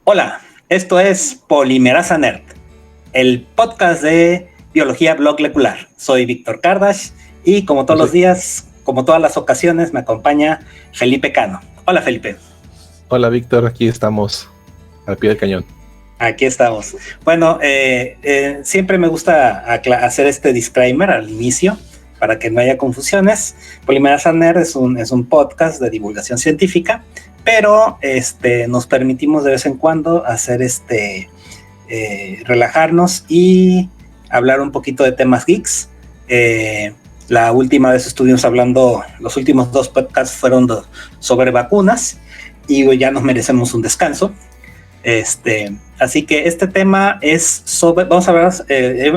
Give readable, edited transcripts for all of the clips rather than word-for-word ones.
Hola, esto es Polimerasa Nerd, el podcast de biología molecular. Soy Víctor Kardash y como todos los días, como todas las ocasiones, me acompaña Felipe Cano. Hola, Felipe. Hola, Víctor, aquí estamos al pie del cañón. Aquí estamos. Bueno, siempre me gusta hacer este disclaimer al inicio para que no haya confusiones. Polimerasa Nerd es un podcast de divulgación científica, pero nos permitimos de vez en cuando hacer relajarnos y hablar un poquito de temas geeks. La última vez estuvimos hablando, los últimos 2 podcasts fueron sobre vacunas y ya nos merecemos un descanso. Así que este tema es sobre, vamos a ver,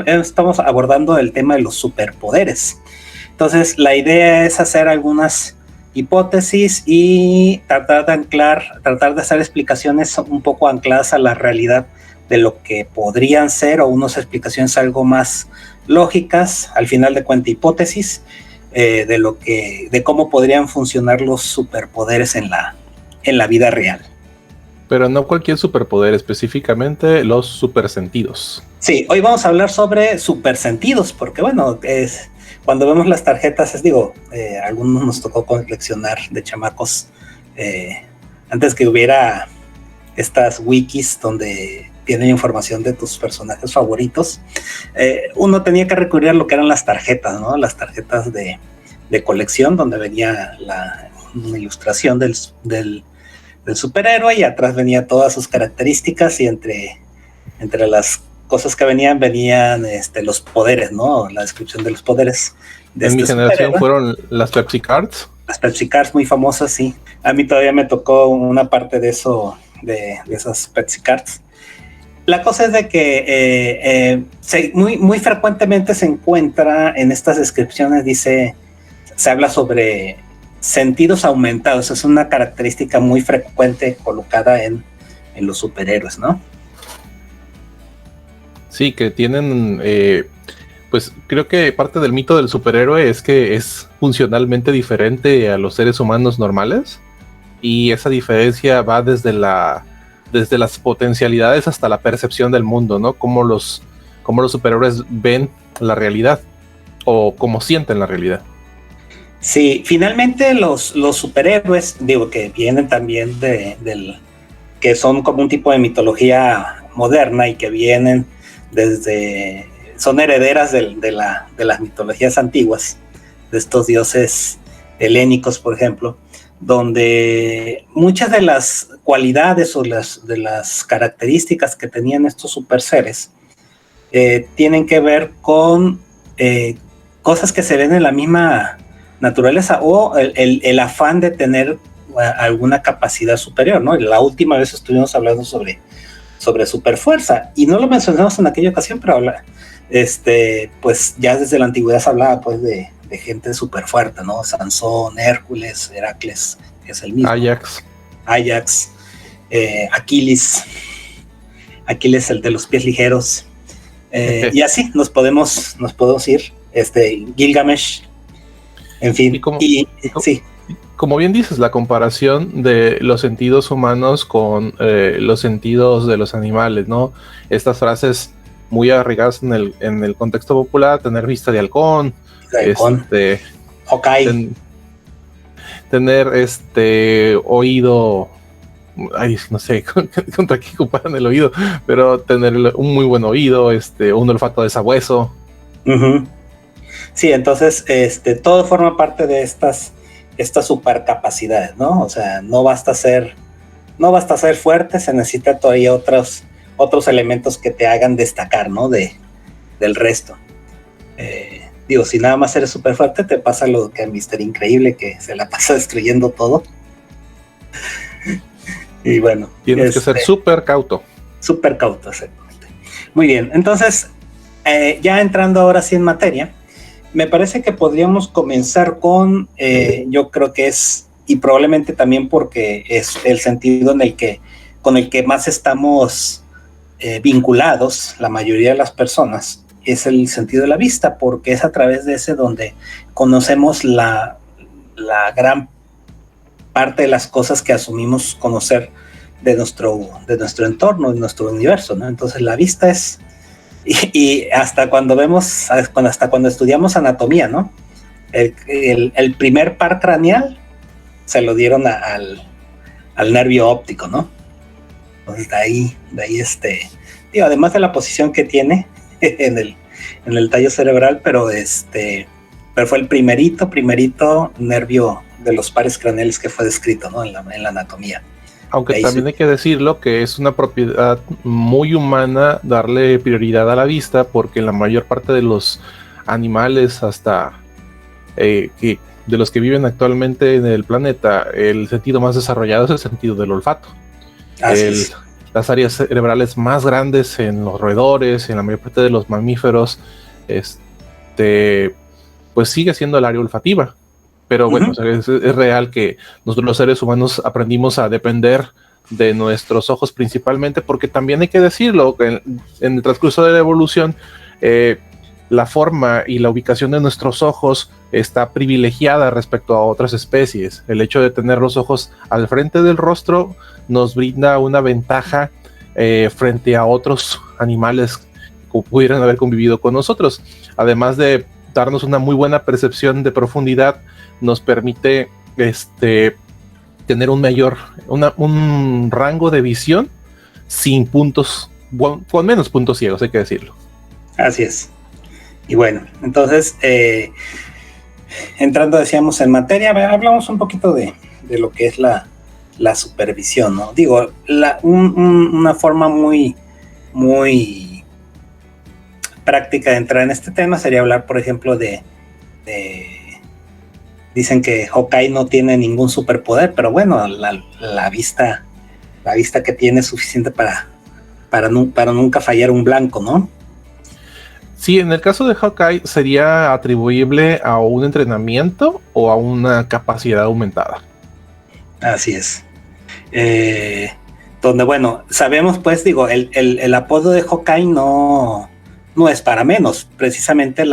estamos abordando el tema de los superpoderes. Entonces la idea es hacer algunas hipótesis y tratar de hacer explicaciones un poco ancladas a la realidad de lo que podrían ser, o unas explicaciones algo más lógicas, al final de cuentas hipótesis, de cómo podrían funcionar los superpoderes en la vida real. Pero no cualquier superpoder, específicamente los supersentidos. Sí, hoy vamos a hablar sobre supersentidos, porque bueno, cuando vemos las tarjetas, algunos nos tocó coleccionar de chamacos, antes que hubiera estas wikis donde tienen información de tus personajes favoritos, uno tenía que recurrir a lo que eran las tarjetas, ¿no? Las tarjetas de colección, donde venía una ilustración del superhéroe y atrás venía todas sus características, y entre las cosas que venían los poderes, ¿no? La descripción de los poderes de en mi generación fueron las Pepsi Cards. Las Pepsi Cards muy famosas, sí. A mí todavía me tocó una parte de eso, de esas Pepsi Cards. La cosa es de que muy frecuentemente se encuentra en estas descripciones, se habla sobre sentidos aumentados. Es una característica muy frecuente colocada en los superhéroes, ¿no? Sí, que tienen, pues creo que parte del mito del superhéroe es que es funcionalmente diferente a los seres humanos normales, y esa diferencia va desde las potencialidades hasta la percepción del mundo, ¿no? Cómo los superhéroes ven la realidad o cómo sienten la realidad. Sí, finalmente los superhéroes, que vienen también que son como un tipo de mitología moderna y que vienen son herederas de las mitologías antiguas, de estos dioses helénicos, por ejemplo, donde muchas de las cualidades o de las características que tenían estos super seres tienen que ver con cosas que se ven en la misma naturaleza, o el afán de tener alguna capacidad superior, ¿no? La última vez estuvimos hablando sobre superfuerza, y no lo mencionamos en aquella ocasión, pero pues ya desde la antigüedad se hablaba pues de gente súper fuerte, ¿no? Sansón, Hércules, Heracles, que es el mismo. Ajax, Aquiles, el de los pies ligeros, y así nos podemos ir, Gilgamesh, en fin. Sí. Como bien dices, la comparación de los sentidos humanos con los sentidos de los animales, ¿no? Estas frases muy arraigadas en el contexto popular: tener vista de halcón, tener oído, no sé contra qué comparan el oído, pero tener un muy buen oído, un olfato de sabueso. Uh-huh. Sí, entonces todo forma parte de estas supercapacidades, ¿no? O sea, no basta ser fuerte, se necesita todavía otros elementos que te hagan destacar, ¿no? Del resto. Si nada más eres súper fuerte, te pasa lo que a Mr. Increíble, que se la pasa destruyendo todo. Y bueno. Tienes que ser súper cauto. Súper cauto, exactamente. Muy bien, entonces, ya entrando ahora sí en materia, me parece que podríamos comenzar con, yo creo que es, y probablemente también porque es el sentido con el que más estamos vinculados, la mayoría de las personas, es el sentido de la vista, porque es a través de ese donde conocemos la gran parte de las cosas que asumimos conocer de nuestro entorno, de nuestro universo, ¿no? Entonces la vista es, y hasta cuando vemos, hasta cuando estudiamos anatomía, ¿no? El primer par craneal se lo dieron al nervio óptico, ¿no? Entonces de ahí digo, además de la posición que tiene en el tallo cerebral, pero fue el primerito nervio de los pares craneales que fue descrito, ¿no? En la anatomía. Aunque también hay que decirlo que es una propiedad muy humana darle prioridad a la vista, porque la mayor parte de los animales, hasta de los que viven actualmente en el planeta, el sentido más desarrollado es el sentido del olfato. Las áreas cerebrales más grandes en los roedores, en la mayor parte de los mamíferos, pues sigue siendo el área olfativa. Pero bueno, es real que nosotros los seres humanos aprendimos a depender de nuestros ojos principalmente, porque también hay que decirlo, que en el transcurso de la evolución, la forma y la ubicación de nuestros ojos está privilegiada respecto a otras especies. El hecho de tener los ojos al frente del rostro nos brinda una ventaja frente a otros animales que pudieran haber convivido con nosotros. Además de darnos una muy buena percepción de profundidad, nos permite tener un rango de visión sin puntos, con menos puntos ciegos, hay que decirlo. Así es. Y bueno, entonces, entrando, decíamos, en materia, hablamos un poquito de lo que es la supervisión, ¿no? Digo, una forma muy, muy práctica de entrar en este tema sería hablar, por ejemplo, dicen que Hawkeye no tiene ningún superpoder, pero bueno, la vista que tiene es suficiente para nunca fallar un blanco, ¿no? Sí, en el caso de Hawkeye, ¿sería atribuible a un entrenamiento o a una capacidad aumentada? Así es. Donde, bueno, sabemos, pues, digo, el apodo de Hawkeye no es para menos. Precisamente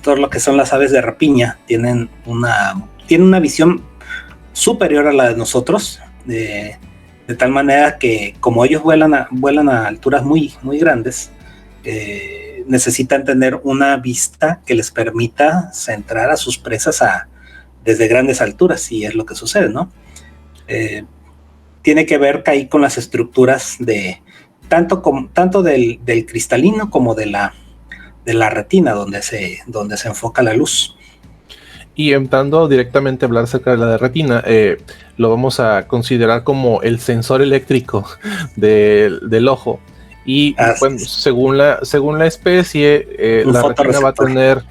todo lo que son las aves de rapiña tienen una visión superior a la de nosotros, de tal manera que como ellos vuelan a alturas muy, muy grandes, necesitan tener una vista que les permita centrar a sus presas desde grandes alturas, y es lo que sucede, ¿no? Tiene que ver ahí con las estructuras tanto del cristalino como de la retina, donde se enfoca la luz. Y entrando directamente a hablar acerca de la de retina, lo vamos a considerar como el sensor eléctrico del ojo. Y bueno, según la especie, la retina va a tener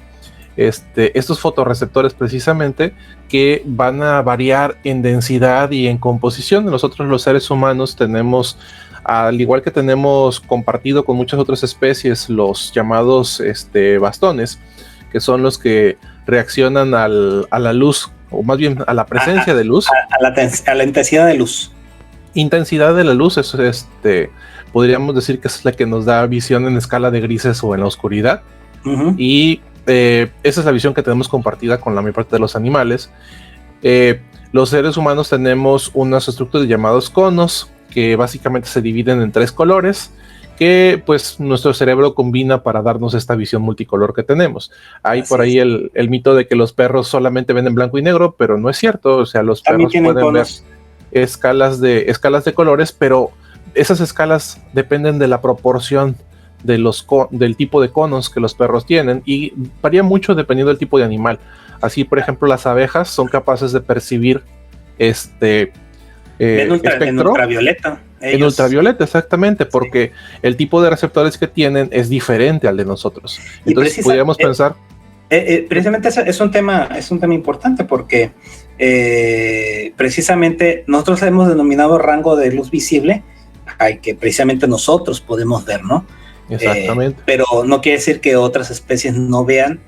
estos fotorreceptores precisamente, que van a variar en densidad y en composición. Nosotros los seres humanos tenemos, al igual que tenemos compartido con muchas otras especies, los llamados bastones, que son los que reaccionan a la luz, o más bien a la presencia de luz. A la intensidad de luz. Intensidad de la luz, eso podríamos decir que es la que nos da visión en escala de grises o en la oscuridad. Y esa es la visión que tenemos compartida con la mayor parte de los animales. Los seres humanos tenemos unas estructuras llamados conos, que básicamente se dividen en 3 colores, que pues nuestro cerebro combina para darnos esta visión multicolor que tenemos. Hay por ahí el mito de que los perros solamente ven en blanco y negro, pero no es cierto. O sea, los perros pueden ver escalas de colores, pero esas escalas dependen de la proporción del tipo de conos que los perros tienen, y varía mucho dependiendo del tipo de animal. Así, por ejemplo, las abejas son capaces de percibir espectro en ultravioleta. En ultravioleta, exactamente, porque el tipo de receptores que tienen es diferente al de nosotros. Entonces podríamos pensar... precisamente es un tema importante, porque precisamente nosotros hemos denominado rango de luz visible al que precisamente nosotros podemos ver, ¿no? Exactamente. Pero no quiere decir que otras especies no vean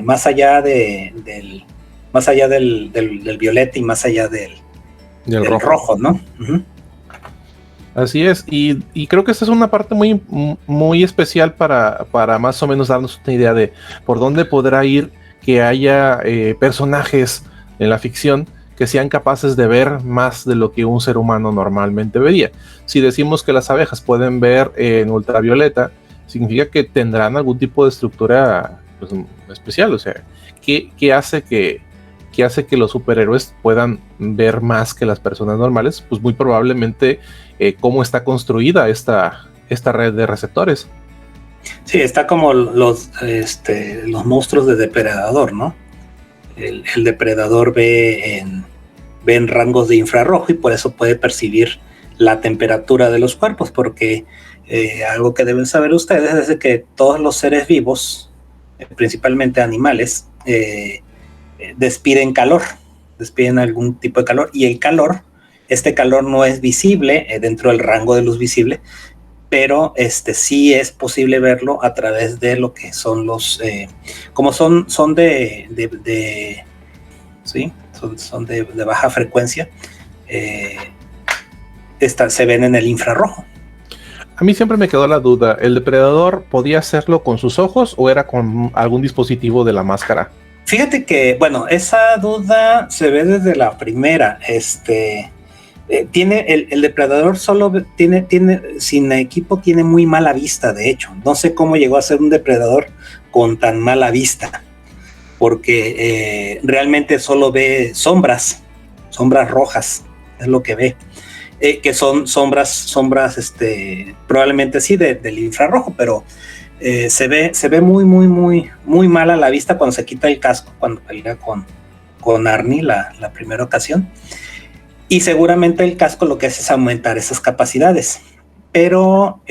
más allá del violeta y más allá del rojo, ¿no? Así es, y creo que esta es una parte muy, muy especial para más o menos darnos una idea de por dónde podrá ir que haya personajes en la ficción que sean capaces de ver más de lo que un ser humano normalmente vería. Si decimos que las abejas pueden ver en ultravioleta, significa que tendrán algún tipo de estructura pues, especial. O sea, ¿qué hace que los superhéroes puedan ver más que las personas normales? Pues muy probablemente cómo está construida esta red de receptores. Sí, está como los monstruos de depredador, ¿no? El depredador ve en rangos de infrarrojo y por eso puede percibir la temperatura de los cuerpos, porque algo que deben saber ustedes es que todos los seres vivos, principalmente animales, despiden calor, despiden algún tipo de calor, y el calor, este calor no es visible dentro del rango de luz visible, pero sí es posible verlo a través de lo que son los, como son de ¿sí? son de baja frecuencia, se ven en el infrarrojo. A mí siempre me quedó la duda, ¿el depredador podía hacerlo con sus ojos o era con algún dispositivo de la máscara? Fíjate que, bueno, esa duda se ve desde la primera. Tiene el depredador solo tiene sin equipo, tiene muy mala vista. De hecho, no sé cómo llegó a ser un depredador con tan mala vista, porque realmente solo ve sombras rojas, es lo que ve, que son sombras probablemente sí del infrarrojo, pero se ve muy mal a la vista cuando se quita el casco, cuando pelea con Arnie la primera ocasión. Y seguramente el casco lo que hace es aumentar esas capacidades. Pero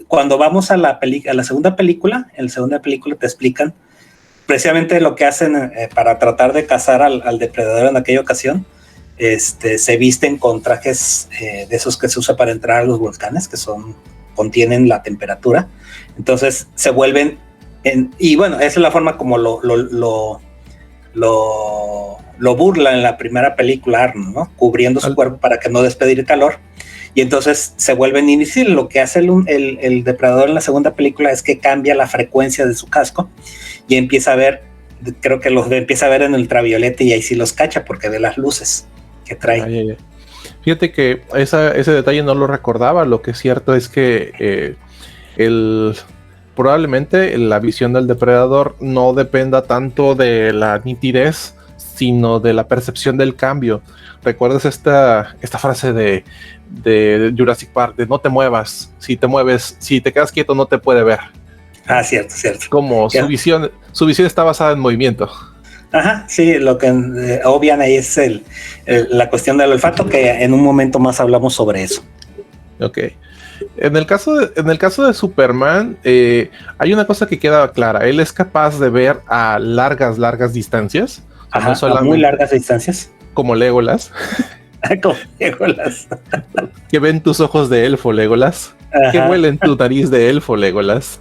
cuando vamos a la segunda película, en la segunda película te explican precisamente lo que hacen para tratar de cazar al depredador en aquella ocasión. Se visten con trajes de esos que se usa para entrar a los volcanes, que contienen la temperatura. Entonces se vuelven, y bueno, esa es la forma como lo burla en la primera película Arnold, ¿no? Cubriendo su cuerpo para que no despedir calor, y entonces se vuelven invisibles. Lo que hace el depredador en la segunda película es que cambia la frecuencia de su casco y empieza a ver, creo que los empieza a ver en ultravioleta, y ahí sí los cacha porque ve las luces que trae. Ay. Fíjate que ese detalle no lo recordaba. Lo que es cierto es que probablemente la visión del depredador no dependa tanto de la nitidez, sino de la percepción del cambio. ¿Recuerdas esta frase de Jurassic Park, de no te muevas, si te mueves, si te quedas quieto no te puede ver? Ah, cierto. Como su visión está basada en movimiento. Ajá, sí, lo que obvian ahí es la cuestión del olfato, que en un momento más hablamos sobre eso. Ok. En el caso de Superman, hay una cosa que queda clara. Él es capaz de ver a largas distancias. Ajá, a muy largas distancias. Como Legolas. Como Legolas. Que ven tus ojos de elfo, Legolas. Ajá. Que huelen tu nariz de elfo, Legolas.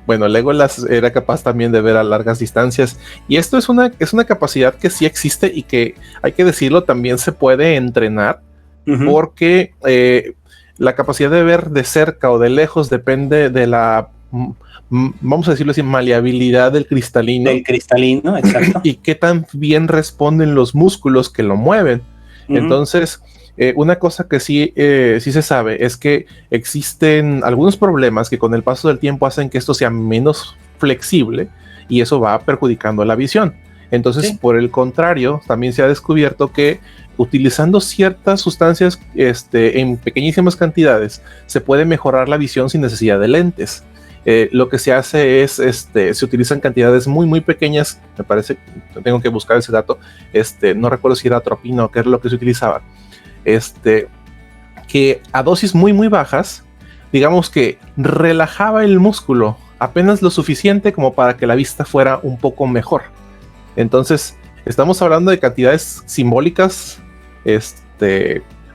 Bueno, Legolas era capaz también de ver a largas distancias. Y esto es una capacidad que sí existe y que, hay que decirlo, también se puede entrenar. Uh-huh. Porque la capacidad de ver de cerca o de lejos depende de la, vamos a decirlo así, maleabilidad del cristalino. Del cristalino, exacto. Y qué tan bien responden los músculos que lo mueven. Uh-huh. Entonces, una cosa que sí se sabe es que existen algunos problemas que con el paso del tiempo hacen que esto sea menos flexible, y eso va perjudicando la visión. Entonces, sí, por el contrario, también se ha descubierto que utilizando ciertas sustancias en pequeñísimas cantidades se puede mejorar la visión sin necesidad de lentes. Lo que se hace es, se utilizan cantidades muy pequeñas, me parece, tengo que buscar ese dato, no recuerdo si era atropina o qué era lo que se utilizaba, que a dosis muy bajas, digamos que relajaba el músculo apenas lo suficiente como para que la vista fuera un poco mejor. Entonces, estamos hablando de cantidades simbólicas,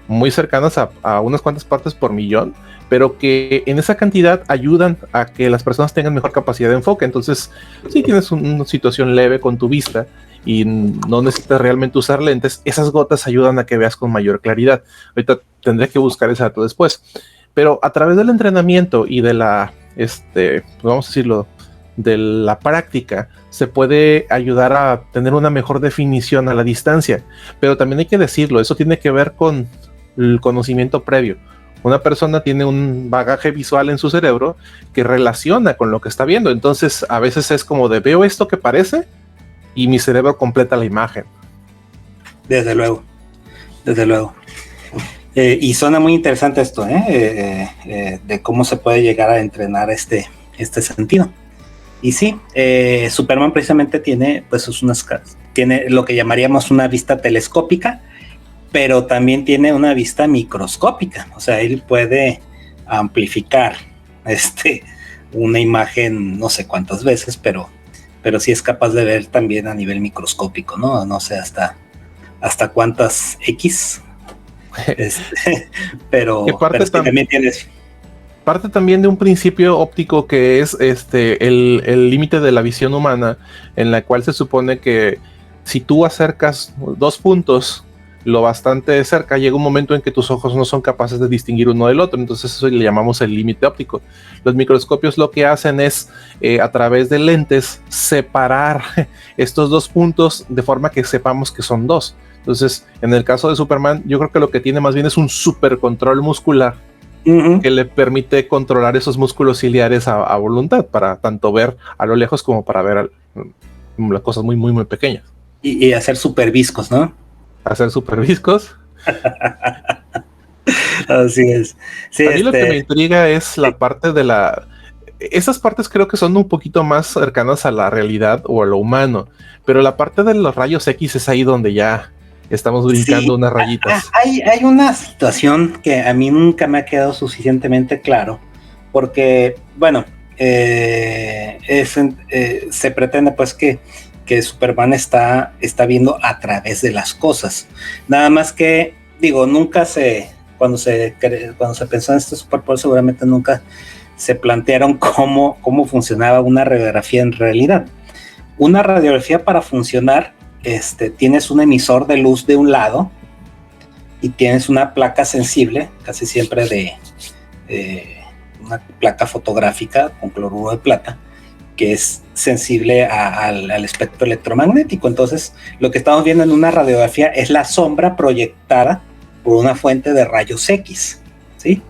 muy cercanas a unas cuantas partes por millón, pero que en esa cantidad ayudan a que las personas tengan mejor capacidad de enfoque. Entonces, si tienes una situación leve con tu vista y no necesitas realmente usar lentes, esas gotas ayudan a que veas con mayor claridad. Ahorita tendré que buscar ese dato después. Pero a través del entrenamiento y de la, vamos a decirlo, de la práctica se puede ayudar a tener una mejor definición a la distancia, pero también hay que decirlo, eso tiene que ver con el conocimiento previo. Una persona tiene un bagaje visual en su cerebro que relaciona con lo que está viendo, entonces a veces es como de veo esto que parece y mi cerebro completa la imagen. Desde luego. Y suena muy interesante esto, de cómo se puede llegar a entrenar este sentido. Y sí, Superman precisamente tiene tiene lo que llamaríamos una vista telescópica, pero también tiene una vista microscópica. O sea, él puede amplificar una imagen no sé cuántas veces, pero sí es capaz de ver también a nivel microscópico, ¿no? No sé hasta cuántas X. Pero también tienes parte también de un principio óptico que es el límite de la visión humana, en la cual se supone que si tú acercas 2 puntos lo bastante cerca, llega un momento en que tus ojos no son capaces de distinguir uno del otro, entonces eso le llamamos el límite óptico. Los microscopios lo que hacen es a través de lentes separar estos 2 puntos de forma que sepamos que son 2. Entonces, en el caso de Superman, yo creo que lo que tiene más bien es un super control muscular que le permite controlar esos músculos ciliares a voluntad, para tanto ver a lo lejos como para ver las cosas muy, muy, muy pequeñas. Y hacer super viscos, ¿no? Hacer super viscos. Así es. Sí, a mí lo que me intriga es la parte de esas partes creo que son un poquito más cercanas a la realidad o a lo humano, pero la parte de los rayos X es ahí donde ya estamos brincando unas rayitas. Hay una situación que a mí nunca me ha quedado suficientemente claro, porque, bueno, se pretende pues que Superman está viendo a través de las cosas. Nada más que, digo, cuando se pensó en este superpoder, seguramente nunca se plantearon cómo funcionaba una radiografía en realidad. Una radiografía, para funcionar, tienes un emisor de luz de un lado y tienes una placa sensible, casi siempre de una placa fotográfica con cloruro de plata, que es sensible al espectro electromagnético. Entonces, lo que estamos viendo en una radiografía es la sombra proyectada por una fuente de rayos X, ¿sí?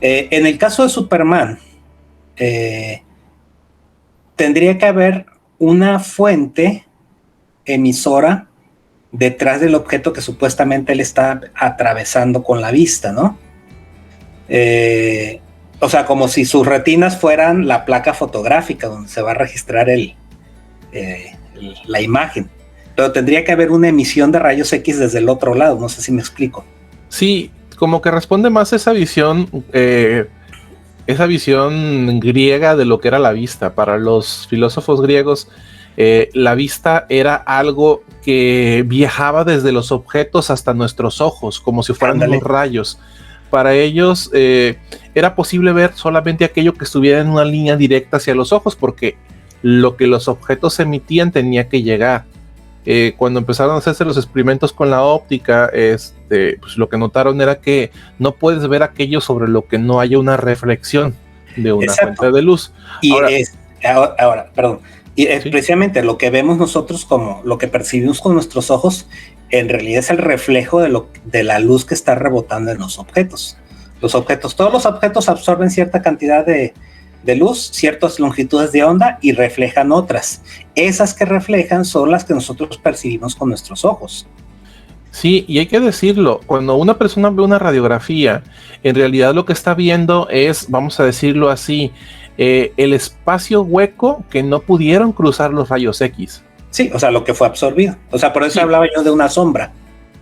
En el caso de Superman, tendría que haber una fuente emisora detrás del objeto que supuestamente él está atravesando con la vista, ¿no? O sea, como si sus retinas fueran la placa fotográfica donde se va a registrar la imagen, pero tendría que haber una emisión de rayos X desde el otro lado. No sé si me explico. Sí, como que responde más esa visión griega de lo que era la vista. Para los filósofos griegos, la vista era algo que viajaba desde los objetos hasta nuestros ojos, como si fueran unos rayos. Para ellos era posible ver solamente aquello que estuviera en una línea directa hacia los ojos, porque lo que los objetos emitían tenía que llegar. Cuando empezaron a hacerse los experimentos con la óptica, pues lo que notaron era que no puedes ver aquello sobre lo que no haya una reflexión de una fuente de luz. Y es precisamente lo que vemos nosotros, como lo que percibimos con nuestros ojos, en realidad es el reflejo de la luz que está rebotando en los objetos. Todos los objetos absorben cierta cantidad de luz, ciertas longitudes de onda, y reflejan otras. Esas que reflejan son las que nosotros percibimos con nuestros ojos. Sí, y hay que decirlo, cuando una persona ve una radiografía, en realidad lo que está viendo es, vamos a decirlo así, el espacio hueco que no pudieron cruzar los rayos X. Sí, o sea, lo que fue absorbido. O sea, por eso hablaba yo de una sombra.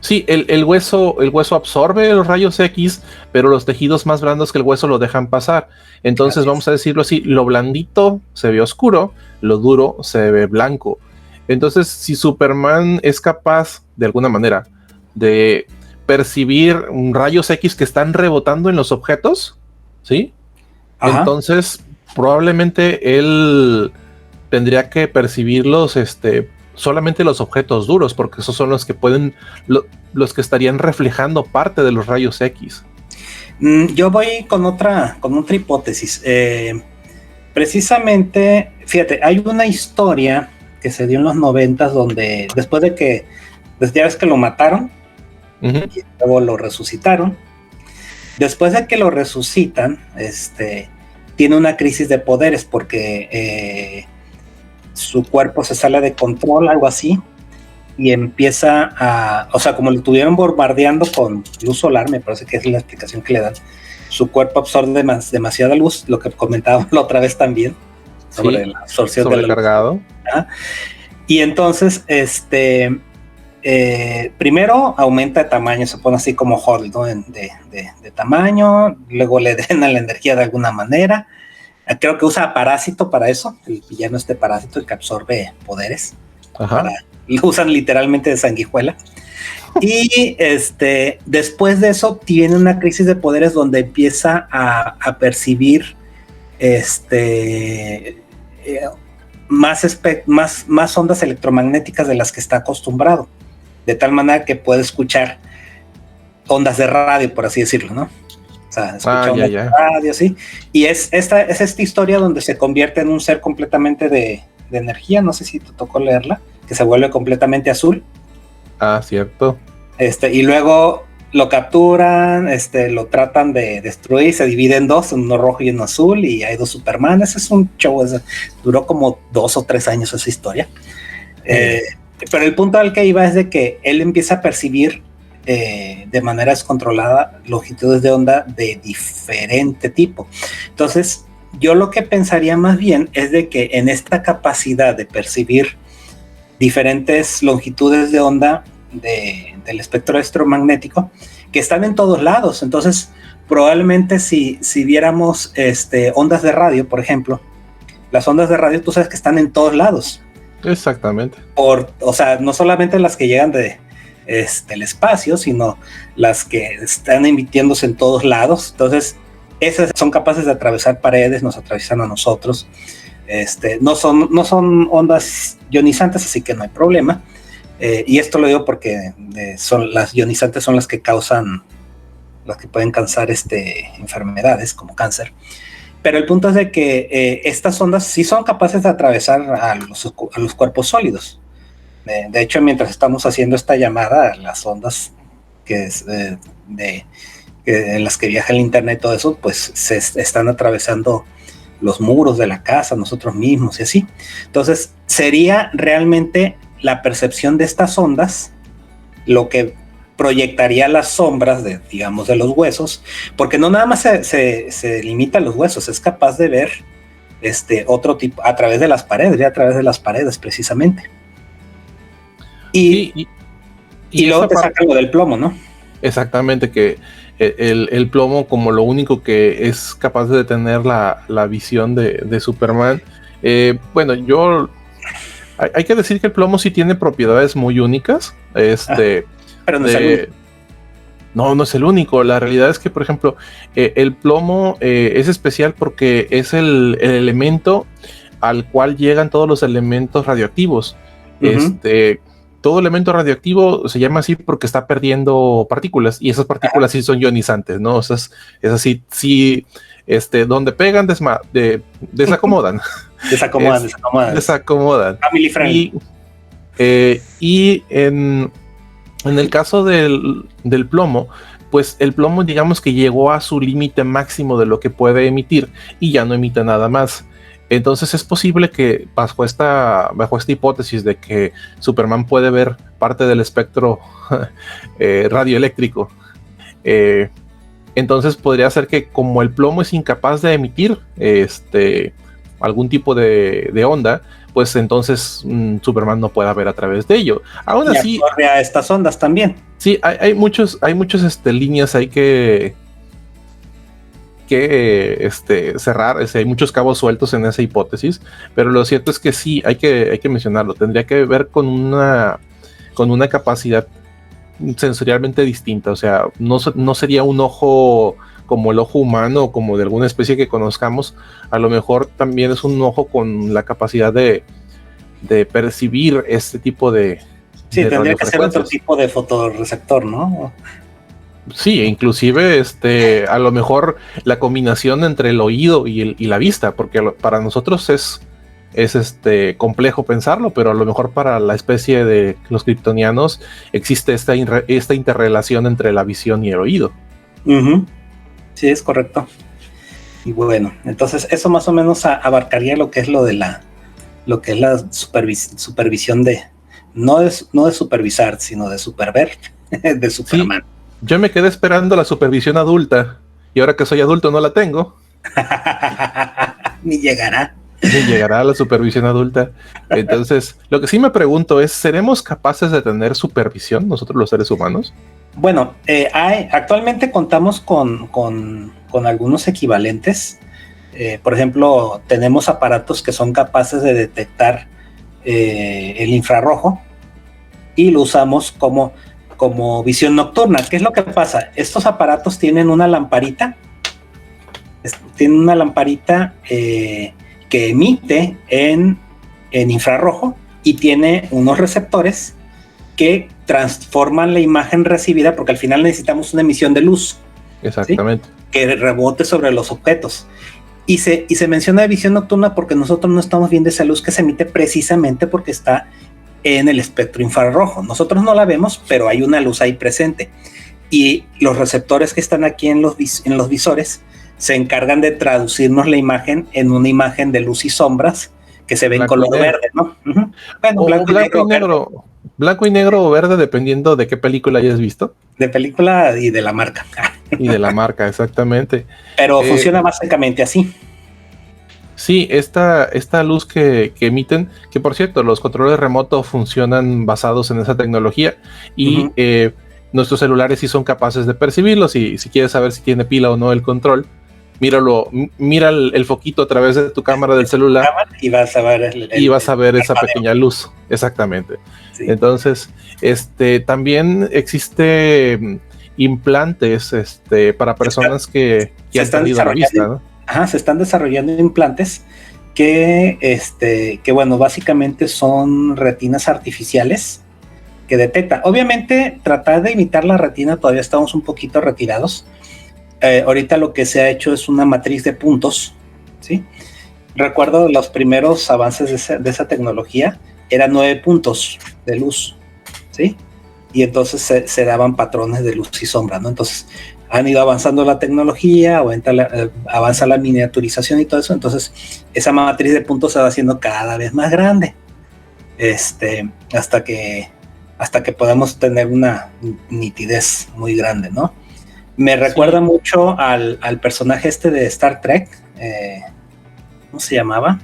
Sí, el hueso absorbe los rayos X, pero los tejidos más blandos que el hueso lo dejan pasar. Entonces, vamos a decirlo así, lo blandito se ve oscuro, lo duro se ve blanco. Entonces, si Superman es capaz, de alguna manera, de percibir rayos X que están rebotando en los objetos, ¿sí? Ajá. Entonces, probablemente él tendría que percibirlos, solamente los objetos duros, porque esos son los que los que estarían reflejando parte de los rayos X. Yo voy con otra hipótesis. Precisamente, fíjate, hay una historia que se dio en los 90 donde después de que, pues ya ves que lo mataron, y luego lo resucitaron. Después de que lo resucitan, tiene una crisis de poderes porque su cuerpo se sale de control, algo así, y empieza a, o sea, como lo estuvieron bombardeando con luz solar, me parece que es la explicación que le dan, su cuerpo absorbe demasiada luz, lo que comentábamos la otra vez también, sobre la absorción de la luz. Y entonces, primero aumenta de tamaño, se pone así como Hulk, ¿no? de tamaño, luego le drena la energía de alguna manera. Creo que usa Parásito para eso, el villano Parásito, el que absorbe poderes. Lo usan literalmente de sanguijuela. Y después de eso tiene una crisis de poderes donde empieza a percibir más ondas electromagnéticas de las que está acostumbrado, de tal manera que puede escuchar ondas de radio, por así decirlo, ¿no? O sea, escucha ondas de radio, sí. Y es esta historia donde se convierte en un ser completamente de energía, no sé si te tocó leerla, que se vuelve completamente azul. Cierto. Y luego lo capturan, lo tratan de destruir, se divide en dos, uno rojo y uno azul, y hay dos Superman. Ese es un show, duró como 2 o 3 años esa historia. Pero el punto al que iba es de que él empieza a percibir de manera descontrolada longitudes de onda de diferente tipo. Entonces, yo lo que pensaría más bien es de que en esta capacidad de percibir diferentes longitudes de onda del espectro electromagnético, que están en todos lados. Entonces, probablemente si viéramos ondas de radio, por ejemplo, las ondas de radio, tú sabes que están en todos lados. Exactamente. O sea, no solamente las que llegan del espacio, sino las que están emitiéndose en todos lados. Entonces, esas son capaces de atravesar paredes, nos atraviesan a nosotros. No son ondas ionizantes, así que no hay problema. Y esto lo digo porque las ionizantes son las que pueden causar enfermedades como cáncer. Pero el punto es de que estas ondas sí son capaces de atravesar a los cuerpos sólidos. De hecho, mientras estamos haciendo esta llamada, las ondas en las que viaja el internet, todo eso, pues se están atravesando los muros de la casa, nosotros mismos y así. Entonces, sería realmente la percepción de estas ondas lo que proyectaría las sombras de los huesos, porque no nada más se limita a los huesos, es capaz de ver otro tipo a través de las paredes, precisamente. Y luego te saca lo del plomo, ¿no? Exactamente, que el plomo, como lo único que es capaz de detener la visión de Superman. Bueno, hay que decir que el plomo sí tiene propiedades muy únicas. Pero no es el único. No es el único. La realidad es que, por ejemplo, el plomo es especial porque es el elemento al cual llegan todos los elementos radioactivos. Todo elemento radioactivo se llama así porque está perdiendo partículas, y esas partículas sí son ionizantes, ¿no? O sea, es así, sí, donde pegan, desacomodan. Desacomodan. Family friendly. Y en el caso del plomo, pues el plomo, digamos que llegó a su límite máximo de lo que puede emitir y ya no emite nada más. Entonces es posible que bajo esta hipótesis de que Superman puede ver parte del espectro radioeléctrico, entonces podría ser que, como el plomo es incapaz de emitir algún tipo de onda, pues entonces Superman no pueda ver a través de ello. Aún así, absorbe a estas ondas también. Sí, hay muchos líneas ahí que cerrar. Hay muchos cabos sueltos en esa hipótesis, pero lo cierto es que sí, hay que mencionarlo. Tendría que ver con una capacidad sensorialmente distinta. O sea, no sería un ojo como el ojo humano o como de alguna especie que conozcamos. A lo mejor también es un ojo con la capacidad de percibir este tipo de tendría que ser otro tipo de fotorreceptor, ¿no? Sí, inclusive a lo mejor la combinación entre el oído y la vista, porque para nosotros es complejo pensarlo, pero a lo mejor para la especie de los kryptonianos existe esta interrelación entre la visión y el oído. Uh-huh. Sí, es correcto. Y bueno, entonces eso más o menos abarcaría lo que es la supervisión de no de supervisar, sino de superver de Superman. Sí, yo me quedé esperando la supervisión adulta y ahora que soy adulto no la tengo. Ni llegará. Ni llegará a la supervisión adulta. Entonces, lo que sí me pregunto es, ¿seremos capaces de tener supervisión nosotros los seres humanos? Bueno, actualmente contamos con algunos equivalentes. Por ejemplo, tenemos aparatos que son capaces de detectar el infrarrojo y lo usamos como visión nocturna. ¿Qué es lo que pasa? Estos aparatos tienen una lamparita. Que emite en infrarrojo y tiene unos receptores que transforman la imagen recibida, porque al final necesitamos una emisión de luz. Exactamente. ¿Sí? Que rebote sobre los objetos. Y se menciona de visión nocturna porque nosotros no estamos viendo esa luz que se emite precisamente porque está en el espectro infrarrojo. Nosotros no la vemos, pero hay una luz ahí presente. Y los receptores que están aquí en los visores se encargan de traducirnos la imagen en una imagen de luz y sombras que se ve en color verde, ¿no? Uh-huh. Bueno, blanco y negro o verde, dependiendo de qué película hayas visto. De película y de la marca. Y de la marca, exactamente. Pero funciona básicamente así. Sí, esta luz que emiten, que por cierto, los controles remotos funcionan basados en esa tecnología y uh-huh. Nuestros celulares sí son capaces de percibirlos y si quieres saber si tiene pila o no el control, mira el foquito a través de tu cámara del celular y vas a ver esa pequeña luz, exactamente. Sí. Entonces, también existe implantes para personas que han perdido la vista, ¿no? Ajá, se están desarrollando implantes que bueno, básicamente son retinas artificiales que detectan. Obviamente, tratar de imitar la retina todavía estamos un poquito retirados. Ahorita lo que se ha hecho es una matriz de puntos, ¿sí? Recuerdo los primeros avances de esa tecnología, eran 9 puntos de luz, ¿sí? Y entonces se daban patrones de luz y sombra, ¿no? Entonces han ido avanzando la tecnología, avanza la miniaturización y todo eso, entonces esa matriz de puntos se va haciendo cada vez más grande, hasta que podamos tener una nitidez muy grande, ¿no? Me recuerda mucho al personaje de Star Trek, ¿cómo se llamaba?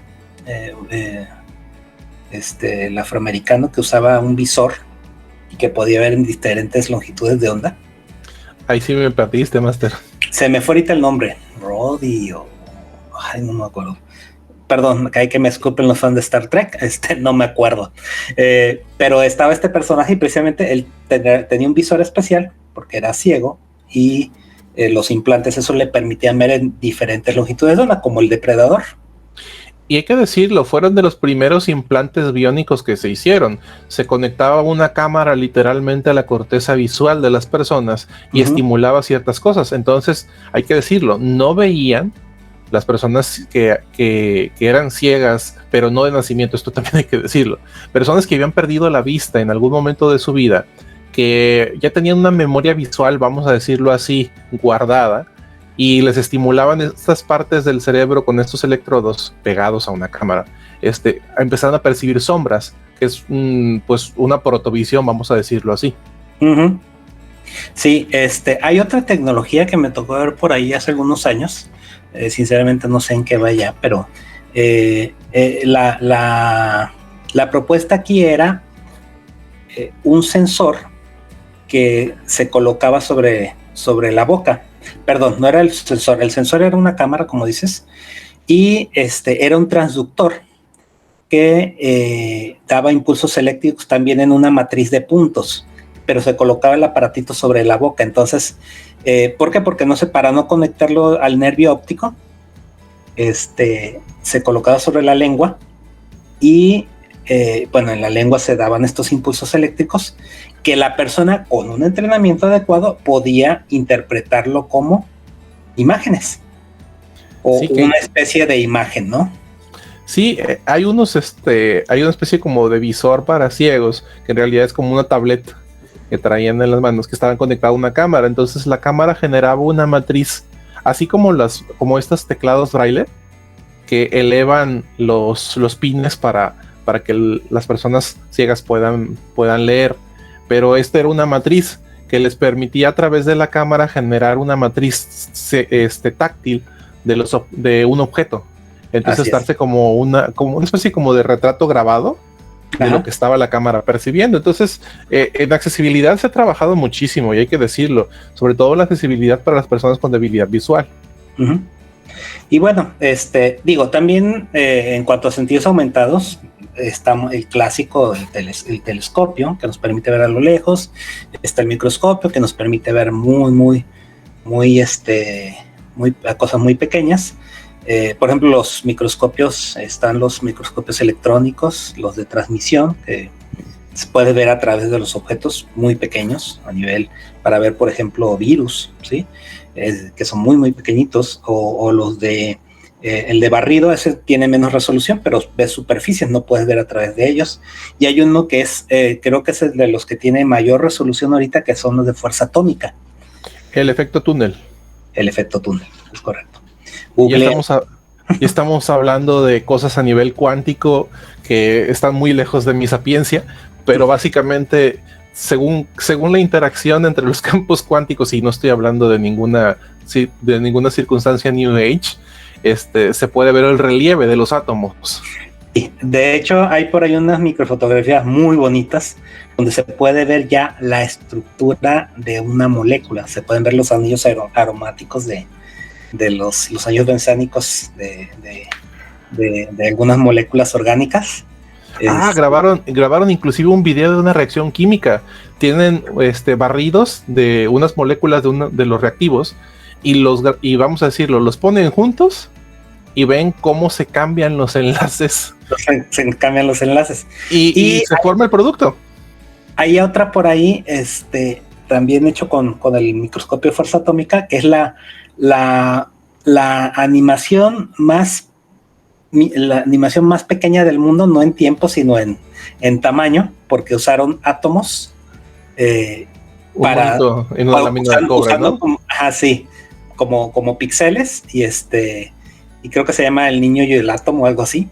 El afroamericano que usaba un visor y que podía ver en diferentes longitudes de onda. Ahí sí me perdiste, Master. Se me fue ahorita el nombre. Roddy ay, no me acuerdo. Perdón, que hay que me disculpen los fans de Star Trek, no me acuerdo. Pero estaba este personaje y precisamente él tenía un visor especial porque era ciego y los implantes eso le permitían ver en diferentes longitudes de onda, como el depredador. Y hay que decirlo, fueron de los primeros implantes biónicos que se hicieron. Se conectaba una cámara literalmente a la corteza visual de las personas y uh-huh. estimulaba ciertas cosas. Entonces, hay que decirlo, no veían las personas que eran ciegas, pero no de nacimiento, esto también hay que decirlo. Personas que habían perdido la vista en algún momento de su vida, que ya tenían una memoria visual, vamos a decirlo así, guardada, y les estimulaban estas partes del cerebro con estos electrodos pegados a una cámara. Empezaron a percibir sombras, que es pues una protovisión, vamos a decirlo así. Uh-huh. Sí, hay otra tecnología que me tocó ver por ahí hace algunos años, sinceramente no sé en qué vaya, pero la propuesta aquí era un sensor que se colocaba sobre la boca. Perdón, no era el sensor era una cámara, como dices, y era un transductor que daba impulsos eléctricos también en una matriz de puntos, pero se colocaba el aparatito sobre la boca. Entonces, ¿por qué? Porque para no conectarlo al nervio óptico, se colocaba sobre la lengua y bueno, en la lengua se daban estos impulsos eléctricos que la persona con un entrenamiento adecuado podía interpretarlo como imágenes o sí, una especie de imagen, ¿no? Sí, hay una especie como de visor para ciegos, que en realidad es como una tableta que traían en las manos, que estaban conectadas a una cámara. Entonces la cámara generaba una matriz, así como estos teclados braille, que elevan los pines para que las personas ciegas puedan leer. Pero esta era una matriz que les permitía a través de la cámara generar una matriz táctil de un objeto. Entonces estarse como una especie como de retrato grabado de lo que estaba la cámara percibiendo. Entonces en accesibilidad se ha trabajado muchísimo, y hay que decirlo, sobre todo la accesibilidad para las personas con debilidad visual. Uh-huh. Y bueno, también en cuanto a sentidos aumentados, está el clásico, el telescopio, que nos permite ver a lo lejos. Está el microscopio, que nos permite ver a cosas muy pequeñas. Por ejemplo, están los microscopios electrónicos, los de transmisión, que se puede ver a través de los objetos muy pequeños a nivel, para ver, por ejemplo, virus, ¿sí? Que son muy pequeñitos, o los de el de barrido. Ese tiene menos resolución, pero ves superficies, no puedes ver a través de ellos. Y hay uno que es, creo que es el de los que tiene mayor resolución ahorita, que son los de fuerza atómica. El efecto túnel. El efecto túnel, es correcto. Y estamos hablando de cosas a nivel cuántico que están muy lejos de mi sapiencia, pero básicamente según la interacción entre los campos cuánticos, y no estoy hablando de ninguna circunstancia New Age, se puede ver el relieve de los átomos. Sí, de hecho hay por ahí unas microfotografías muy bonitas donde se puede ver ya la estructura de una molécula. Se pueden ver los anillos aromáticos de los anillos benzénicos de algunas moléculas orgánicas. Grabaron inclusive un video de una reacción química. Tienen barridos de unas moléculas de los reactivos, y vamos a decirlo, los ponen juntos y ven cómo se cambian los enlaces. Se cambian los enlaces. Y se forma el producto. Hay otra por ahí, también hecho con el microscopio de fuerza atómica, que es la animación más pequeña del mundo, no en tiempo, sino en tamaño, porque usaron átomos para en una lámina de cobre, ¿no? Como píxeles, y creo que se llama El Niño y el Átomo o algo así,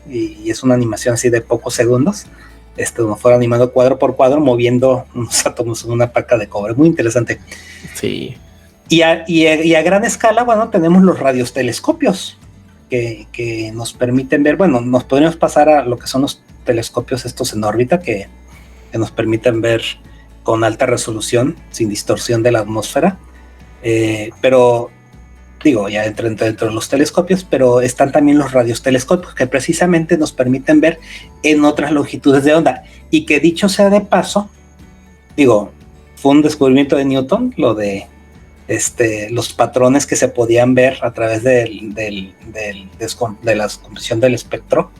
y es una animación así de pocos segundos, como fuera animado cuadro por cuadro, moviendo unos átomos en una placa de cobre. Muy interesante. Sí. Y a gran escala, bueno, tenemos los radiotelescopios que nos permiten ver, bueno, nos podríamos pasar a lo que son los telescopios estos en órbita, que nos permiten ver con alta resolución, sin distorsión de la atmósfera, pero digo, ya dentro de los telescopios, pero están también los radiotelescopios, que precisamente nos permiten ver en otras longitudes de onda, y que dicho sea de paso, digo, fue un descubrimiento de Newton, lo de los patrones que se podían ver a través de la descomposición del espectro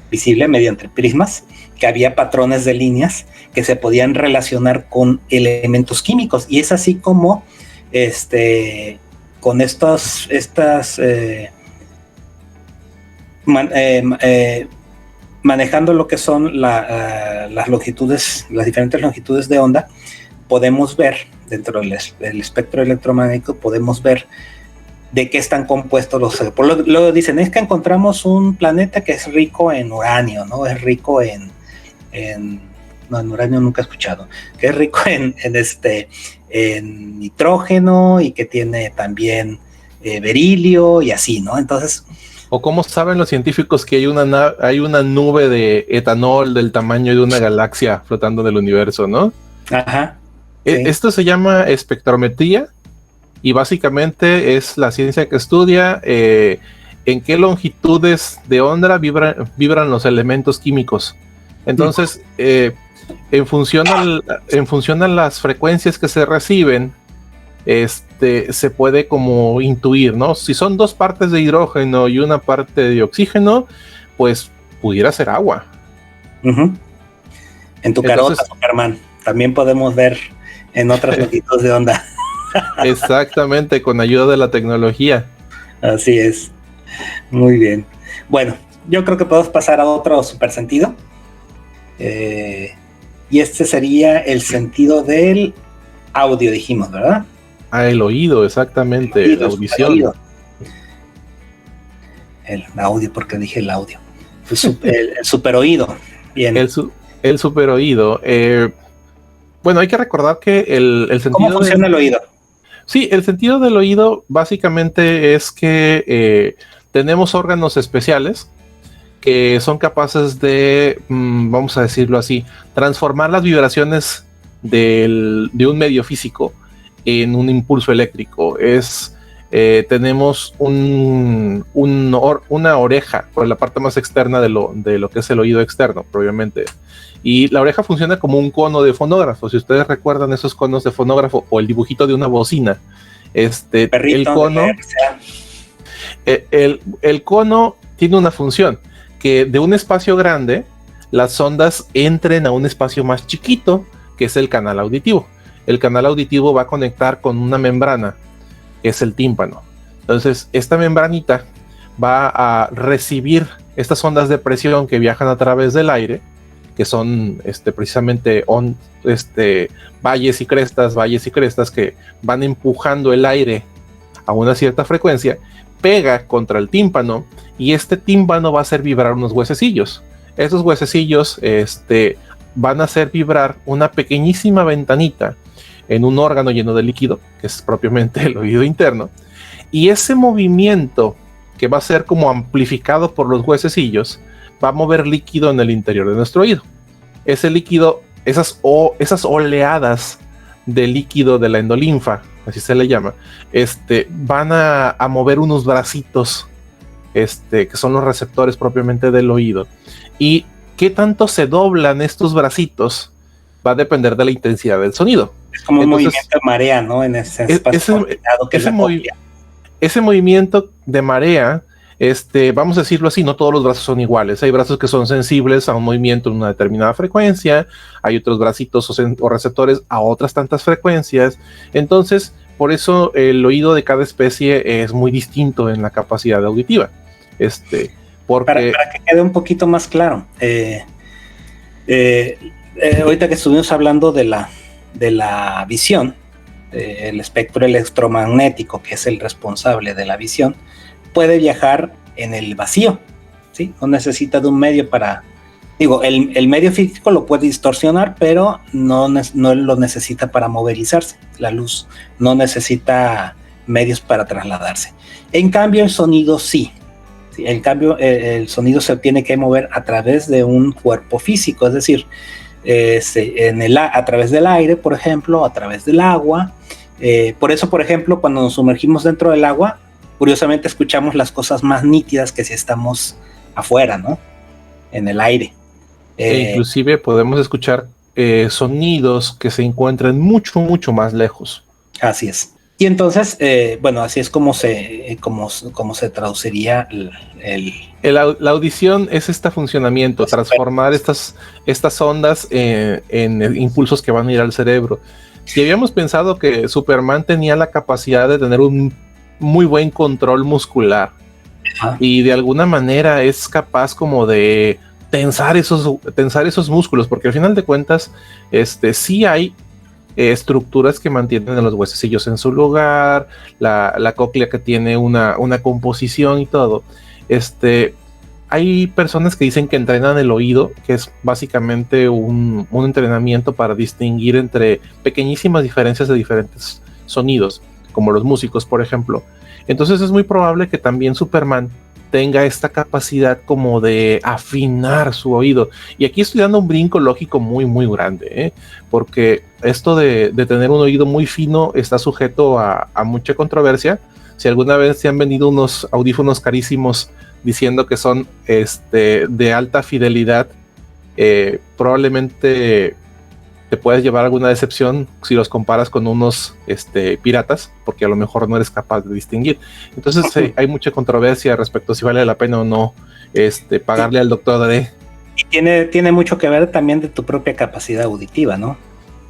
visible mediante prismas, que había patrones de líneas que se podían relacionar con elementos químicos, y es así como con manejando lo que son las longitudes, las diferentes longitudes de onda, podemos ver dentro del espectro electromagnético, podemos ver de qué están compuestos los. Luego dicen, es que encontramos un planeta que es rico en uranio, ¿no? Es rico en uranio nunca he escuchado, que es rico en nitrógeno, y que tiene también berilio y así, ¿no? Entonces, o cómo saben los científicos que hay una nube de etanol del tamaño de una galaxia flotando en el universo, ¿no? Ajá. Sí. Esto se llama espectrometría, y básicamente es la ciencia que estudia en qué longitudes de onda vibran los elementos químicos. Entonces, en función a las frecuencias que se reciben, se puede como intuir, ¿no? Si son 2 partes de hidrógeno y 1 parte de oxígeno, pues pudiera ser agua. Uh-huh. En tu carota, Superman. También podemos ver en otras longitudes de onda. Exactamente, con ayuda de la tecnología. Así es. Muy bien. Bueno, yo creo que podemos pasar a otro supersentido. Y este sería el sentido del audio, dijimos, ¿verdad? El oído, exactamente, la audición. El audio, porque dije el audio. El superoído. Bien. El superoído. Bueno, hay que recordar que el sentido. ¿Cómo funciona el oído? Sí, el sentido del oído básicamente es que tenemos órganos especiales que son capaces de, vamos a decirlo así, transformar las vibraciones de un medio físico en un impulso eléctrico. Tenemos una oreja por la parte más externa de lo que es el oído externo, probablemente. Y la oreja funciona como un cono de fonógrafo. Si ustedes recuerdan esos conos de fonógrafo o el dibujito de una bocina, el cono tiene una función, que de un espacio grande las ondas entren a un espacio más chiquito, que es el canal auditivo. El canal auditivo va a conectar con una membrana, que es el tímpano. Entonces, esta membranita va a recibir estas ondas de presión que viajan a través del aire, que son precisamente valles y crestas que van empujando el aire a una cierta frecuencia, pega contra el tímpano, y este tímpano va a hacer vibrar unos huesecillos. Esos huesecillos van a hacer vibrar una pequeñísima ventanita en un órgano lleno de líquido, que es propiamente el oído interno, y ese movimiento, que va a ser como amplificado por los huesecillos, va a mover líquido en el interior de nuestro oído. Ese líquido, esas oleadas de líquido de la endolinfa, así se le llama, van a mover unos bracitos, que son los receptores propiamente del oído. Y qué tanto se doblan estos bracitos va a depender de la intensidad del sonido. Es como un movimiento de marea, ¿no? En ese espacio ese movimiento de marea, vamos a decirlo así, no todos los brazos son iguales. Hay brazos que son sensibles a un movimiento en una determinada frecuencia, hay otros bracitos o receptores a otras tantas frecuencias. Entonces, por eso el oído de cada especie es muy distinto en la capacidad auditiva. Para que quede un poquito más claro, ahorita que estuvimos hablando de la visión, el espectro electromagnético, que es el responsable de la visión, puede viajar en el vacío, ¿sí? No necesita de un medio el medio físico lo puede distorsionar, pero no lo necesita para movilizarse. La luz no necesita medios para trasladarse. En cambio, el sonido sí. El sonido se tiene que mover a través de un cuerpo físico, es decir, a través del aire, por ejemplo, a través del agua. Por eso, por ejemplo, cuando nos sumergimos dentro del agua, curiosamente escuchamos las cosas más nítidas que si estamos afuera, ¿no? En el aire. Inclusive podemos escuchar sonidos que se encuentran mucho, mucho más lejos. Así es. Y entonces, así es como se traduciría la audición es este funcionamiento, transformar estas ondas en impulsos que van a ir al cerebro. Si habíamos pensado que Superman tenía la capacidad de tener un muy buen control muscular, y de alguna manera es capaz como de tensar esos músculos, porque al final de cuentas sí hay estructuras que mantienen a los huesecillos en su lugar, la cóclea que tiene una composición y todo. Hay personas que dicen que entrenan el oído, que es básicamente un entrenamiento para distinguir entre pequeñísimas diferencias de diferentes sonidos, como los músicos, por ejemplo. Entonces es muy probable que también Superman tenga esta capacidad como de afinar su oído. Y aquí estoy dando un brinco lógico muy, muy grande, porque esto de tener un oído muy fino está sujeto a mucha controversia. Si alguna vez se han vendido unos audífonos carísimos diciendo que son de alta fidelidad, probablemente te puedes llevar alguna decepción si los comparas con unos piratas, porque a lo mejor no eres capaz de distinguir. Entonces hay mucha controversia respecto a si vale la pena o no pagarle al doctor Dre. tiene mucho que ver también de tu propia capacidad auditiva, ¿no?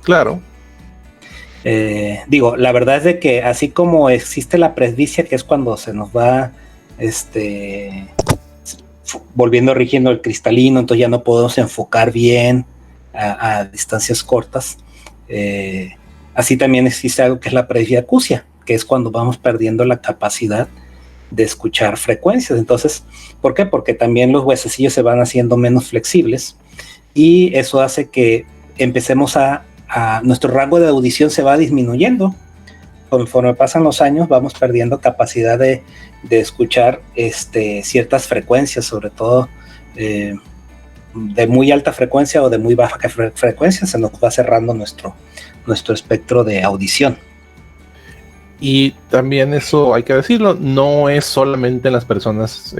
Claro. La verdad es de que así como existe la presbicia, que es cuando se nos va volviendo rigiendo el cristalino, entonces ya no podemos enfocar bien a distancias cortas. Así también existe algo que es la presbiacusia, que es cuando vamos perdiendo la capacidad de escuchar frecuencias. Entonces, ¿por qué? Porque también los huesecillos se van haciendo menos flexibles y eso hace que empecemos nuestro rango de audición se va disminuyendo. Conforme pasan los años vamos perdiendo capacidad de escuchar ciertas frecuencias, sobre todo de muy alta frecuencia o de muy baja frecuencia, se nos va cerrando nuestro espectro de audición. Y también eso, hay que decirlo, no es solamente en las personas,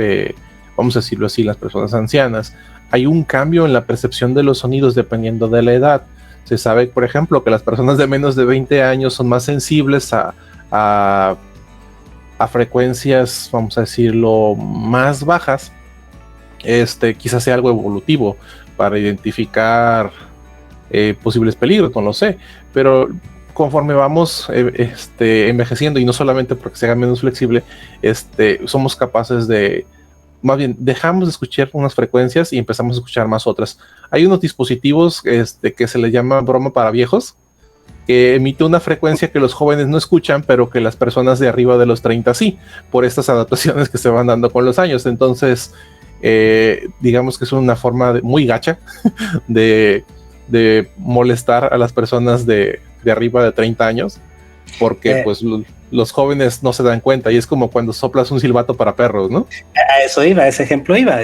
vamos a decirlo así, las personas ancianas. Hay un cambio en la percepción de los sonidos dependiendo de la edad. Se sabe, por ejemplo, que las personas de menos de 20 años son más sensibles a frecuencias, vamos a decirlo, más bajas. Quizás sea algo evolutivo para identificar posibles peligros, no lo sé, pero conforme vamos envejeciendo, y no solamente porque se haga menos flexible, somos capaces de, más bien, dejamos de escuchar unas frecuencias y empezamos a escuchar más otras. Hay unos dispositivos que se les llama broma para viejos, que emite una frecuencia que los jóvenes no escuchan, pero que las personas de arriba de los 30 sí, por estas adaptaciones que se van dando con los años. Entonces, digamos que es una forma muy gacha de molestar a las personas de arriba de 30 años, porque pues los jóvenes no se dan cuenta, y es como cuando soplas un silbato para perros, ¿no? A eso iba, ese ejemplo iba,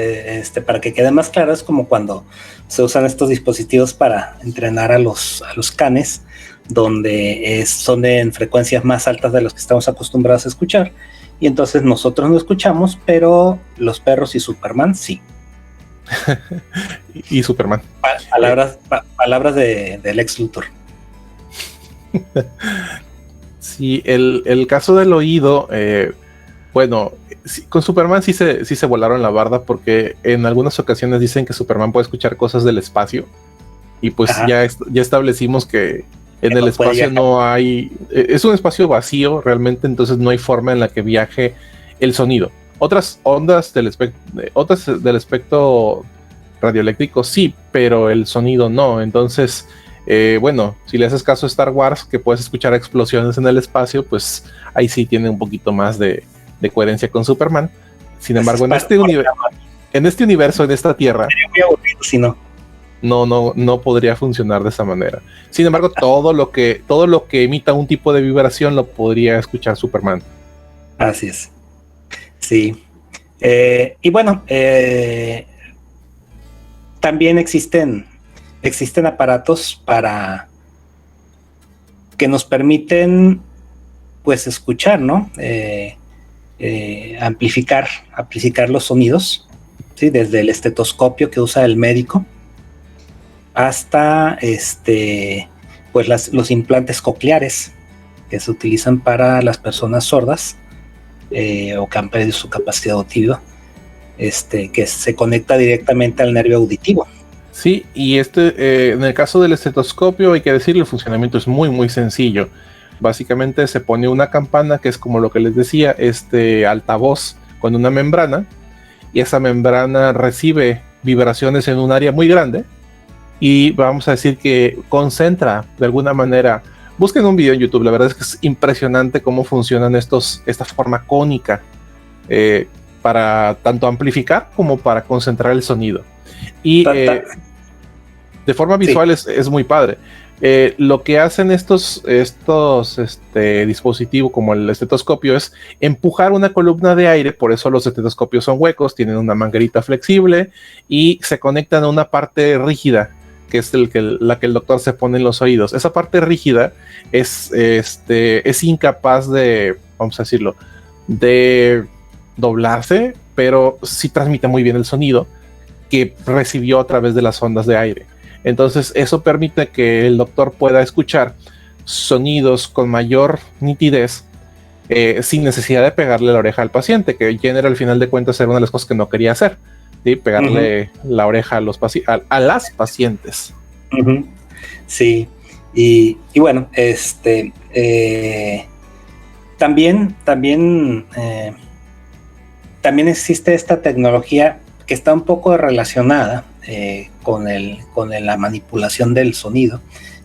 para que quede más claro, es como cuando se usan estos dispositivos para entrenar a los canes, donde son en frecuencias más altas de las que estamos acostumbrados a escuchar, y entonces nosotros no escuchamos, pero los perros y Superman sí. Y Superman. Palabras del ex Luthor. Sí, el caso del oído, bueno, con Superman sí se volaron la barda, porque en algunas ocasiones dicen que Superman puede escuchar cosas del espacio, y pues ya establecimos que en el espacio no hay, es un espacio vacío realmente, entonces no hay forma en la que viaje el sonido. Otras ondas del espectro radioeléctrico sí, pero el sonido no. Entonces, bueno, si le haces caso a Star Wars, que puedes escuchar explosiones en el espacio, pues ahí sí tiene un poquito más de coherencia con Superman. Sin embargo, en este universo, en esta Tierra, muy aburrido, si no podría funcionar de esa manera. Sin embargo, todo lo que emita un tipo de vibración lo podría escuchar Superman. Así es. Sí. Y bueno, también existen aparatos para que nos permiten pues escuchar, ¿no? Amplificar los sonidos, ¿sí? Desde el estetoscopio que usa el médico hasta pues los implantes cocleares que se utilizan para las personas sordas o que han perdido su capacidad auditiva, que se conecta directamente al nervio auditivo. Sí, y en el caso del estetoscopio, hay que decirle, el funcionamiento es muy, muy sencillo. Básicamente se pone una campana, que es como lo que les decía, altavoz con una membrana, y esa membrana recibe vibraciones en un área muy grande, y vamos a decir que concentra de alguna manera. Busquen un video en YouTube, la verdad es que es impresionante cómo funcionan esta forma cónica para tanto amplificar como para concentrar el sonido. Y de forma visual es muy padre. Lo que hacen estos dispositivos como el estetoscopio es empujar una columna de aire, por eso los estetoscopios son huecos, tienen una manguerita flexible y se conectan a una parte rígida, que es la que el doctor se pone en los oídos. Esa parte rígida es incapaz de, vamos a decirlo, de doblarse, pero sí transmite muy bien el sonido que recibió a través de las ondas de aire. Entonces eso permite que el doctor pueda escuchar sonidos con mayor nitidez sin necesidad de pegarle la oreja al paciente, que Jenner al final de cuentas era una de las cosas que no quería hacer, ¿sí? Pegarle la oreja a las pacientes. Sí, y bueno, también existe esta tecnología que está un poco relacionada con la manipulación del sonido,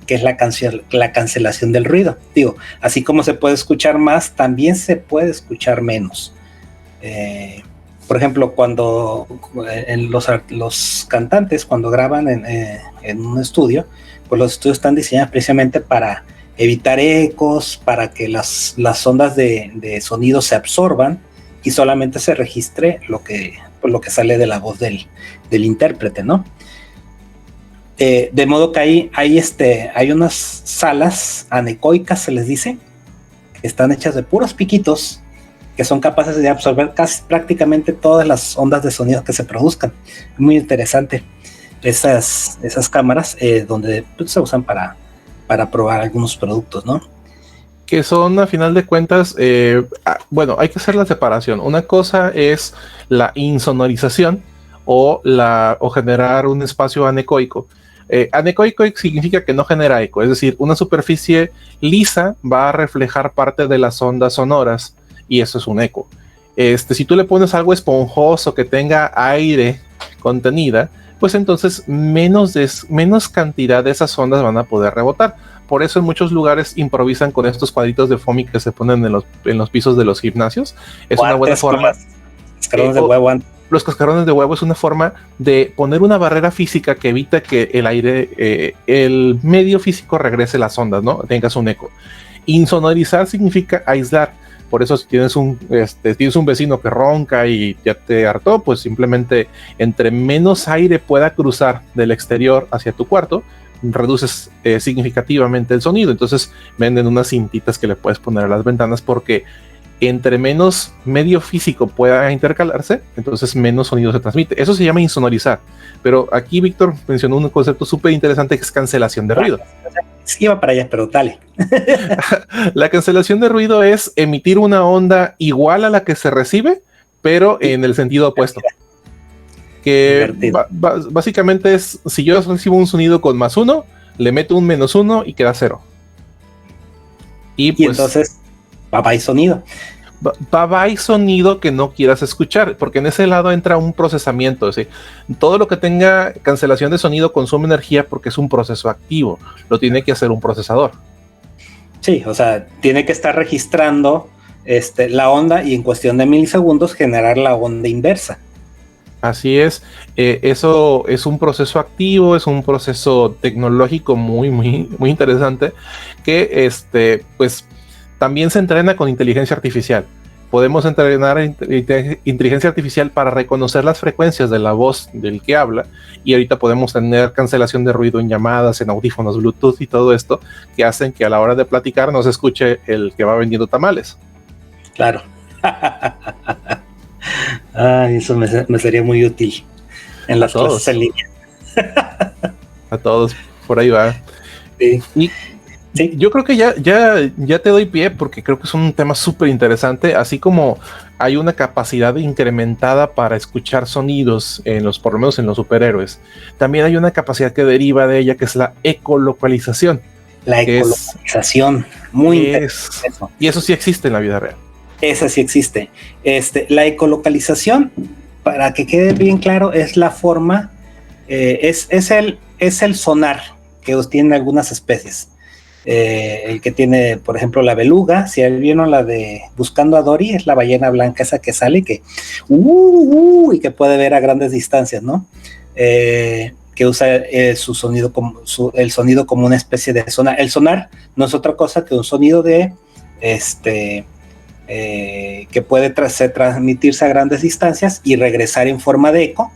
que es la cancelación del ruido. Digo, así como se puede escuchar más, también se puede escuchar menos. Por ejemplo, cuando los cantantes, cuando graban en un estudio, pues los estudios están diseñados precisamente para evitar ecos, para que las ondas de sonido se absorban y solamente se registre lo que sale de la voz del intérprete, ¿no? De modo que hay unas salas anecoicas, se les dice, que están hechas de puros piquitos, que son capaces de absorber casi prácticamente todas las ondas de sonido que se produzcan. Muy interesante esas cámaras donde pues, se usan para probar algunos productos, ¿no? Que son, a final de cuentas, bueno, hay que hacer la separación. Una cosa es la insonorización o generar un espacio anecoico. Anecoico significa que no genera eco, es decir, una superficie lisa va a reflejar parte de las ondas sonoras y eso es un eco. Si tú le pones algo esponjoso que tenga aire contenida, pues entonces menos cantidad de esas ondas van a poder rebotar. Por eso en muchos lugares improvisan con estos cuadritos de foamy que se ponen en los pisos de los gimnasios. Es una buena forma. Los cascarones de huevo es una forma de poner una barrera física que evita que el aire, el medio físico regrese las ondas, ¿no? Tengas un eco. Insonorizar significa aislar. Por eso si tienes un vecino que ronca y ya te hartó, pues simplemente entre menos aire pueda cruzar del exterior hacia tu cuarto, reduces significativamente el sonido. Entonces venden unas cintitas que le puedes poner a las ventanas porque entre menos medio físico pueda intercalarse, entonces menos sonido se transmite. Eso se llama insonorizar. Pero aquí Víctor mencionó un concepto súper interesante que es cancelación de ruido. Sí, iba para allá, pero dale. La cancelación de ruido es emitir una onda igual a la que se recibe, pero en el sentido opuesto. Que básicamente es, si yo recibo un sonido con +1, le meto un -1 y queda 0. Y pues, entonces, bye sonido. Bye sonido que no quieras escuchar, porque en ese lado entra un procesamiento. ¿Sí? Todo lo que tenga cancelación de sonido consume energía porque es un proceso activo. Lo tiene que hacer un procesador. Sí, o sea, tiene que estar registrando la onda y en cuestión de milisegundos generar la onda inversa. Así es, eso es un proceso activo, es un proceso tecnológico muy, muy, muy interesante que pues también se entrena con inteligencia artificial. Podemos entrenar inteligencia artificial para reconocer las frecuencias de la voz del que habla y ahorita podemos tener cancelación de ruido en llamadas, en audífonos Bluetooth y todo esto que hacen que a la hora de platicar no se escuche el que va vendiendo tamales. Claro. Eso me sería muy útil en las clases en línea. A todos, por ahí va. Sí. Y sí, yo creo que ya te doy pie porque creo que es un tema súper interesante, así como hay una capacidad incrementada para escuchar sonidos por lo menos en los superhéroes. También hay una capacidad que deriva de ella que es la ecolocalización. La ecolocalización, muy interesante. Y eso sí existe en la vida real. Esa sí existe. La ecolocalización, para que quede bien claro, es la forma, es el sonar que tienen algunas especies. El que tiene, por ejemplo, la beluga, si vieron la de Buscando a Dory, es la ballena blanca esa que sale y que puede ver a grandes distancias, ¿no? Que usa su sonido el sonido como una especie de sonar. El sonar no es otra cosa que un sonido de que puede transmitirse a grandes distancias y regresar en forma de eco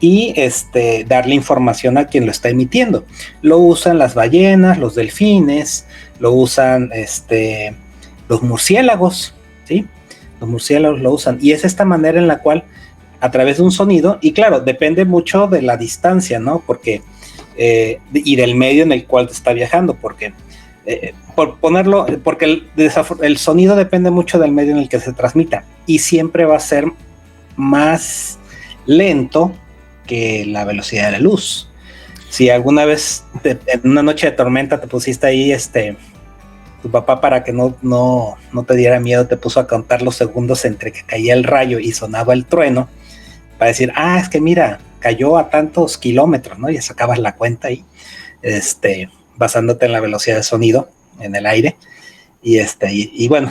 y darle información a quien lo está emitiendo. Lo usan las ballenas, los delfines, lo usan los murciélagos, ¿sí? Los murciélagos lo usan y es esta manera en la cual a través de un sonido, y claro, depende mucho de la distancia, ¿no? Porque y del medio en el cual está viajando, porque porque el sonido depende mucho del medio en el que se transmita y siempre va a ser más lento que la velocidad de la luz. Si alguna vez en una noche de tormenta te pusiste ahí, tu papá, para que no te diera miedo, te puso a contar los segundos entre que caía el rayo y sonaba el trueno, para decir, es que mira, cayó a tantos kilómetros, ¿no? Y sacabas la cuenta ahí, basándote en la velocidad de sonido en el aire. Y bueno,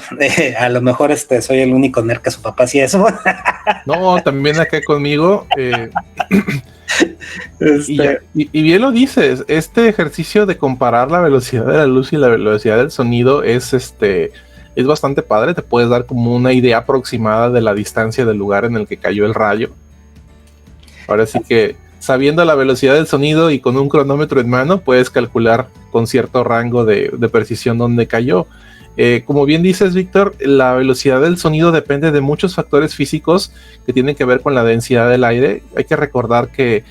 a lo mejor soy el único nerd que su papá hacía eso. No, también acá conmigo. Y bien lo dices, este ejercicio de comparar la velocidad de la luz y la velocidad del sonido es bastante padre. Te puedes dar como una idea aproximada de la distancia del lugar en el que cayó el rayo. Ahora sí que, sabiendo la velocidad del sonido y con un cronómetro en mano, puedes calcular con cierto rango de precisión dónde cayó. Como bien dices, Víctor, la velocidad del sonido depende de muchos factores físicos que tienen que ver con la densidad del aire. Hay que recordar que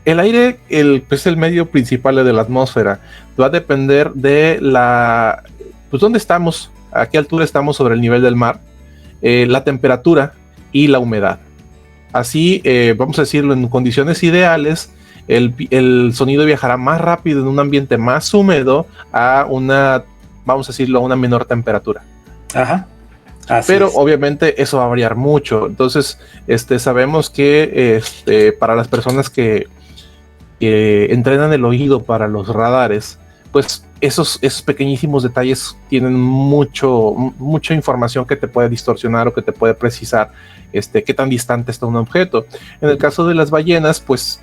el aire es el medio principal de la atmósfera. Va a depender de pues dónde estamos, a qué altura estamos sobre el nivel del mar, la temperatura y la humedad. Así, vamos a decirlo, en condiciones ideales, el sonido viajará más rápido en un ambiente más húmedo a una menor temperatura. Ajá. Pero obviamente eso va a variar mucho. Entonces, sabemos que para las personas que entrenan el oído para los radares, pues esos pequeñísimos detalles tienen mucha información que te puede distorsionar o que te puede precisar qué tan distante está un objeto. En el caso de las ballenas, pues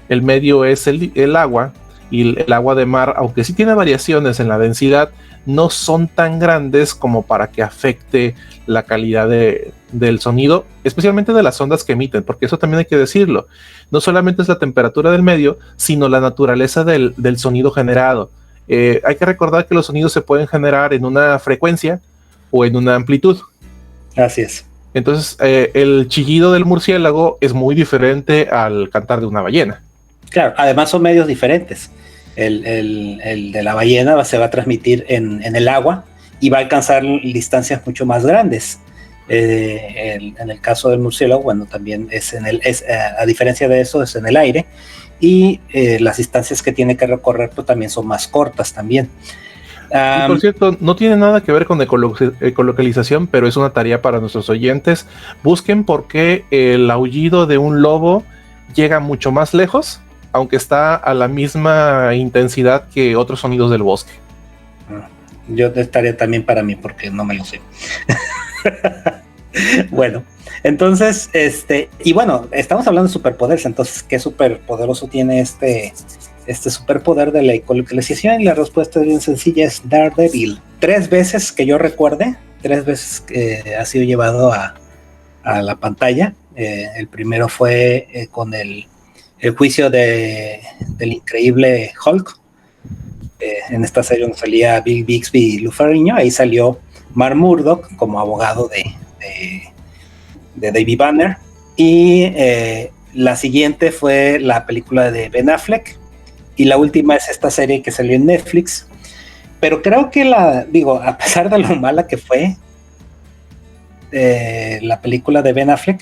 el medio es el agua, y el agua de mar, aunque sí tiene variaciones en la densidad, no son tan grandes como para que afecte la calidad del sonido, especialmente de las ondas que emiten, porque eso también hay que decirlo. No solamente es la temperatura del medio, sino la naturaleza del sonido generado. Hay que recordar que los sonidos se pueden generar en una frecuencia o en una amplitud. Así es. Entonces, el chillido del murciélago es muy diferente al cantar de una ballena. Claro, además son medios diferentes. El de la ballena se va a transmitir en el agua y va a alcanzar distancias mucho más grandes. En el caso del murciélago, bueno, también a diferencia de eso, es en el aire, y las distancias que tiene que recorrer pues, también son más cortas también. Y por cierto, no tiene nada que ver con ecolocalización, pero es una tarea para nuestros oyentes. Busquen por qué el aullido de un lobo llega mucho más lejos, aunque está a la misma intensidad que otros sonidos del bosque. Yo estaría también para mí, porque no me lo sé. Bueno, entonces, y bueno, estamos hablando de superpoderes, entonces, ¿qué superpoderoso tiene este superpoder de la ecolocalización? Y la respuesta es bien sencilla, es Daredevil. 3 veces que yo recuerde, 3 veces que ha sido llevado a la pantalla. El primero fue con el juicio del increíble Hulk. En esta serie donde salía Bill Bixby y Lou Ferrigno, ahí salió Mark Murdock como abogado de David Banner. Y la siguiente fue la película de Ben Affleck, y la última es esta serie que salió en Netflix. Pero creo que a pesar de lo mala que fue la película de Ben Affleck,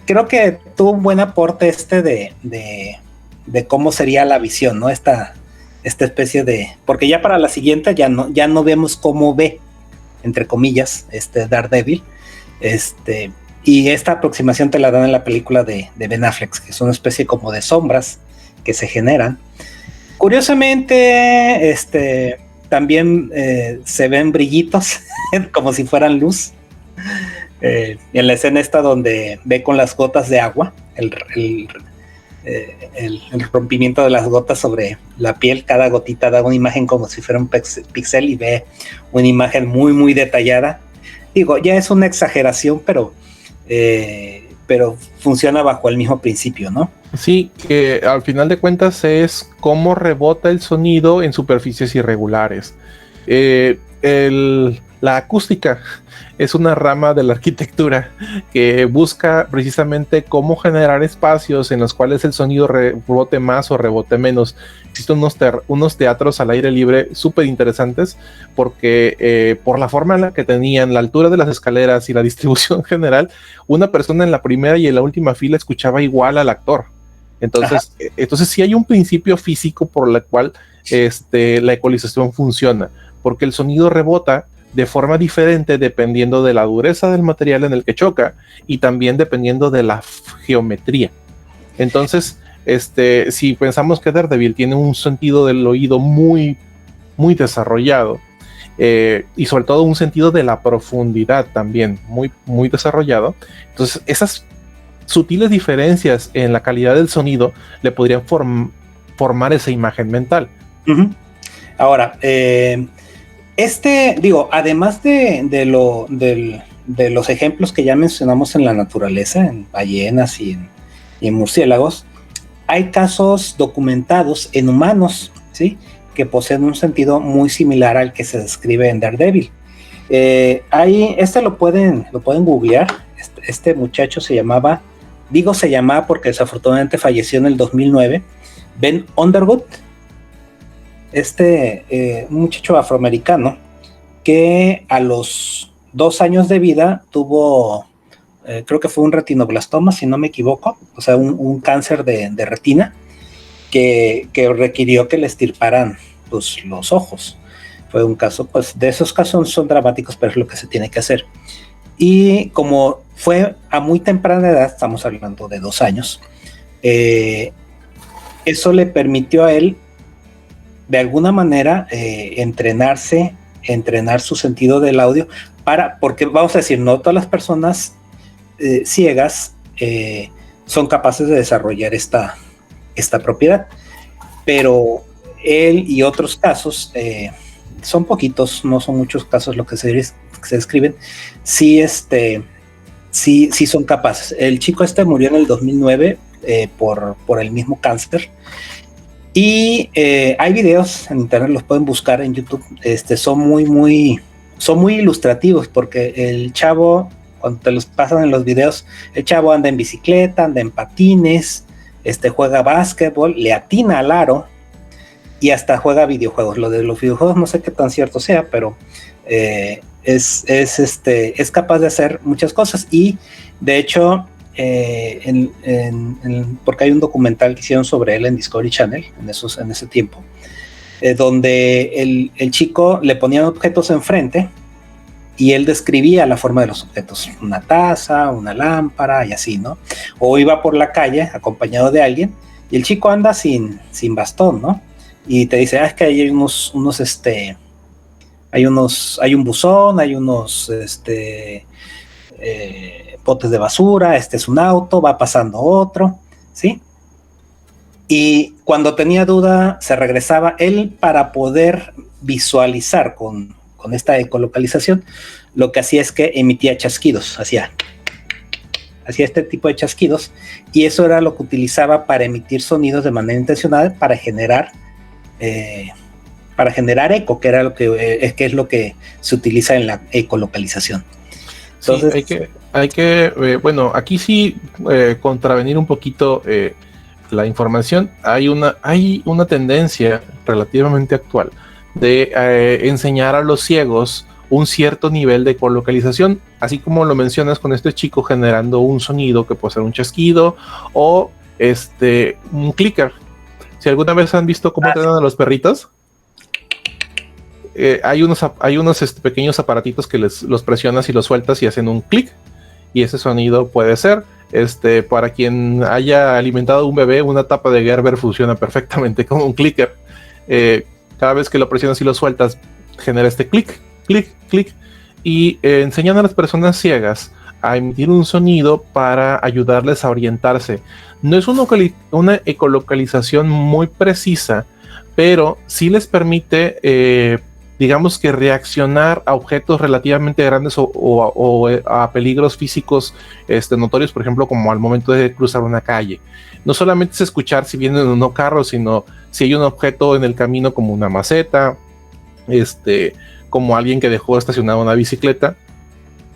creo que tuvo un buen aporte de cómo sería la visión, ¿no? Esta especie porque ya para la siguiente ya no vemos cómo ve, entre comillas, Daredevil, y esta aproximación te la dan en la película de Ben Affleck, que es una especie como de sombras que se generan. Curiosamente, también se ven brillitos, como si fueran luz. En la escena esta donde ve con las gotas de agua, el rompimiento de las gotas sobre la piel, cada gotita da una imagen como si fuera un pixel, y ve una imagen muy muy detallada. Ya es una exageración, pero funciona bajo el mismo principio, ¿no? Sí, que al final de cuentas es cómo rebota el sonido en superficies irregulares. La La acústica es una rama de la arquitectura que busca precisamente cómo generar espacios en los cuales el sonido rebote más o rebote menos. Existen unos teatros al aire libre súper interesantes porque por la forma en la que tenían la altura de las escaleras y la distribución general, una persona en la primera y en la última fila escuchaba igual al actor. Entonces sí hay un principio físico por el cual la ecualización funciona, porque el sonido rebota de forma diferente dependiendo de la dureza del material en el que choca y también dependiendo de la geometría. Entonces, si pensamos que Daredevil tiene un sentido del oído muy, muy desarrollado, y sobre todo un sentido de la profundidad también muy, muy desarrollado, entonces esas sutiles diferencias en la calidad del sonido le podrían formar esa imagen mental. Uh-huh. Ahora, además de los ejemplos que ya mencionamos en la naturaleza, en ballenas y en murciélagos, hay casos documentados en humanos, ¿sí?, que poseen un sentido muy similar al que se describe en Daredevil. Lo pueden googlear. Este muchacho se llamaba porque desafortunadamente falleció en el 2009, Ben Underwood. Un muchacho afroamericano que a los 2 años de vida tuvo, creo que fue un retinoblastoma, si no me equivoco, o sea, un cáncer de retina que requirió que le extirparan pues, los ojos. Fue un caso, pues de esos casos son dramáticos, pero es lo que se tiene que hacer. Y como fue a muy temprana edad, estamos hablando de 2 años, eso le permitió a él de alguna manera entrenar su sentido del audio, porque vamos a decir, no todas las personas ciegas son capaces de desarrollar esta propiedad, pero él y otros casos, son poquitos, no son muchos casos lo que se describen, sí son capaces. El chico murió en el 2009 por el mismo cáncer. Y hay videos en internet, los pueden buscar en YouTube, son muy ilustrativos, porque el chavo, cuando te los pasan en los videos, el chavo anda en bicicleta, anda en patines, juega básquetbol, le atina al aro y hasta juega videojuegos. Lo de los videojuegos no sé qué tan cierto sea, pero es capaz de hacer muchas cosas. Y de hecho, porque hay un documental que hicieron sobre él en Discovery Channel en ese tiempo, donde el chico le ponían objetos enfrente y él describía la forma de los objetos, una taza, una lámpara y así, ¿no? O iba por la calle acompañado de alguien y el chico anda sin bastón, ¿no? Y te dice, es que hay hay un buzón, hay unos botes de basura, es un auto, va pasando otro, ¿sí? Y cuando tenía duda se regresaba él para poder visualizar con esta ecolocalización. Lo que hacía es que emitía chasquidos, hacía este tipo de chasquidos, y eso era lo que utilizaba para emitir sonidos de manera intencional para generar eco, que era es lo que se utiliza en la ecolocalización. Entonces, sí, bueno, aquí sí contravenir un poquito la información. Hay una tendencia relativamente actual de enseñar a los ciegos un cierto nivel de ecolocalización, así como lo mencionas con este chico generando un sonido que puede ser un chasquido o un clicker. Si alguna vez han visto cómo entrenan a los perritos, hay unos pequeños aparatitos que los presionas y los sueltas y hacen un clic, y ese sonido puede ser, para quien haya alimentado un bebé, una tapa de Gerber funciona perfectamente como un clicker. Cada vez que lo presionas y lo sueltas, genera este clic, clic, clic, y enseñan a las personas ciegas a emitir un sonido para ayudarles a orientarse. No es una ecolocalización muy precisa, pero sí les permite digamos que reaccionar a objetos relativamente grandes o a peligros físicos notorios, por ejemplo, como al momento de cruzar una calle. No solamente es escuchar si vienen o no carros, sino si hay un objeto en el camino como una maceta, como alguien que dejó estacionada una bicicleta,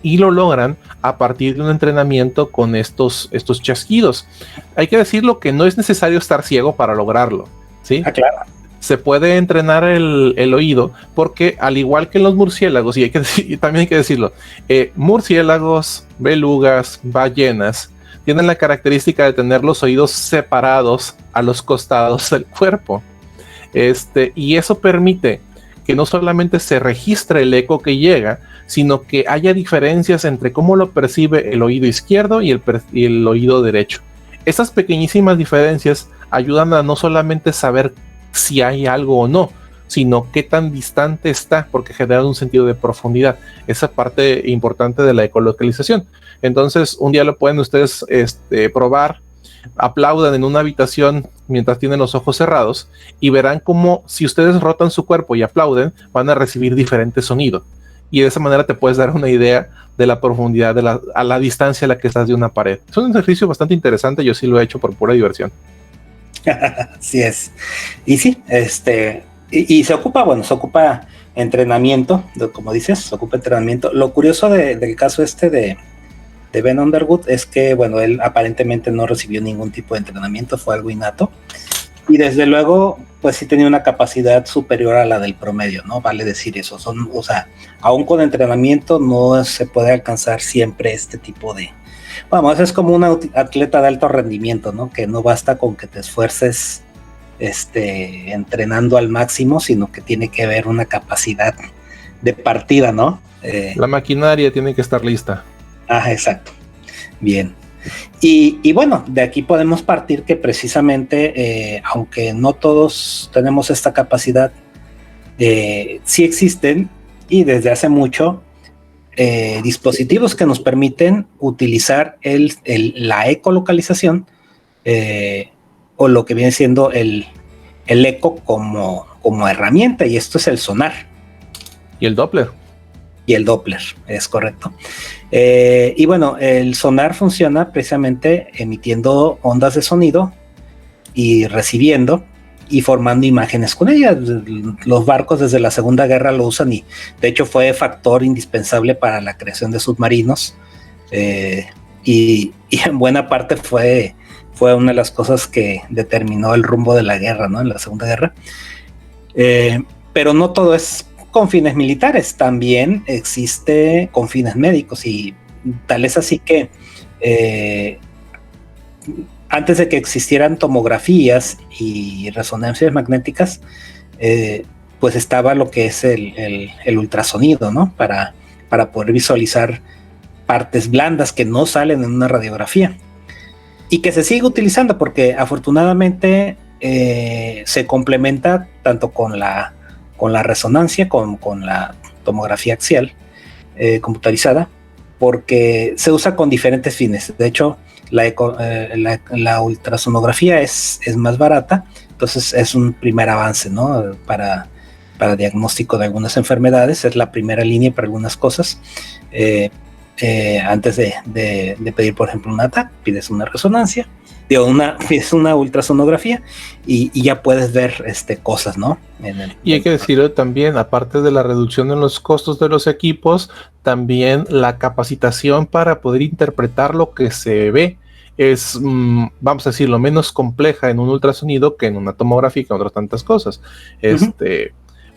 y lo logran a partir de un entrenamiento con estos chasquidos. Hay que decirlo que no es necesario estar ciego para lograrlo, ¿sí? Ah, claro. Se puede entrenar el oído, porque al igual que los murciélagos, y también hay que decirlo, murciélagos, belugas, ballenas, tienen la característica de tener los oídos separados a los costados del cuerpo. Y eso permite que no solamente se registre el eco que llega, sino que haya diferencias entre cómo lo percibe el oído izquierdo y el oído derecho. Esas pequeñísimas diferencias ayudan a no solamente saber si hay algo o no, sino qué tan distante está, porque generan un sentido de profundidad. Esa parte importante de la ecolocalización. Entonces, un día lo pueden ustedes probar, aplaudan en una habitación mientras tienen los ojos cerrados y verán como si ustedes rotan su cuerpo y aplauden, van a recibir diferentes sonidos. Y de esa manera te puedes dar una idea de la profundidad, a la distancia a la que estás de una pared. Es un ejercicio bastante interesante, yo sí lo he hecho por pura diversión. Así es. Y sí, y se ocupa entrenamiento, como dices, se ocupa entrenamiento. Lo curioso del caso de Ben Underwood es que, bueno, él aparentemente no recibió ningún tipo de entrenamiento, fue algo innato. Y desde luego, pues sí tenía una capacidad superior a la del promedio, ¿no? Vale decir eso. O sea, aún con entrenamiento no se puede alcanzar siempre este tipo de... Vamos, es como un atleta de alto rendimiento, ¿no? Que no basta con que te esfuerces entrenando al máximo, sino que tiene que haber una capacidad de partida, ¿no? La maquinaria tiene que estar lista. Exacto. Bien. Y bueno, de aquí podemos partir que precisamente, aunque no todos tenemos esta capacidad, sí existen, y desde hace mucho, dispositivos que nos permiten utilizar la ecolocalización, o lo que viene siendo el eco como herramienta, y esto es el sonar. Y el Doppler. Y el Doppler, es correcto. Y bueno, el sonar funciona precisamente emitiendo ondas de sonido y recibiendo y formando imágenes con ellas. Los barcos desde la Segunda Guerra lo usan, y de hecho fue factor indispensable para la creación de submarinos, y en buena parte fue una de las cosas que determinó el rumbo de la guerra, ¿no? En la Segunda Guerra. Pero no todo es con fines militares, también existe con fines médicos, y tal es así que antes de que existieran tomografías y resonancias magnéticas, pues estaba lo que es el ultrasonido, ¿no? Para poder visualizar partes blandas que no salen en una radiografía, y que se sigue utilizando porque afortunadamente se complementa tanto con la resonancia, con la tomografía axial computarizada, porque se usa con diferentes fines. De hecho, la ultrasonografía es más barata, entonces es un primer avance, ¿no? Para diagnóstico de algunas enfermedades, es la primera línea para algunas cosas. Antes de pedir, por ejemplo, un ATAC, pides una resonancia, pides una ultrasonografía, y ya puedes ver cosas, ¿no? Y hay que decirlo también, aparte de la reducción en los costos de los equipos, también la capacitación para poder interpretar lo que se ve es, vamos a decirlo, menos compleja en un ultrasonido que en una tomografía, que en otras tantas cosas.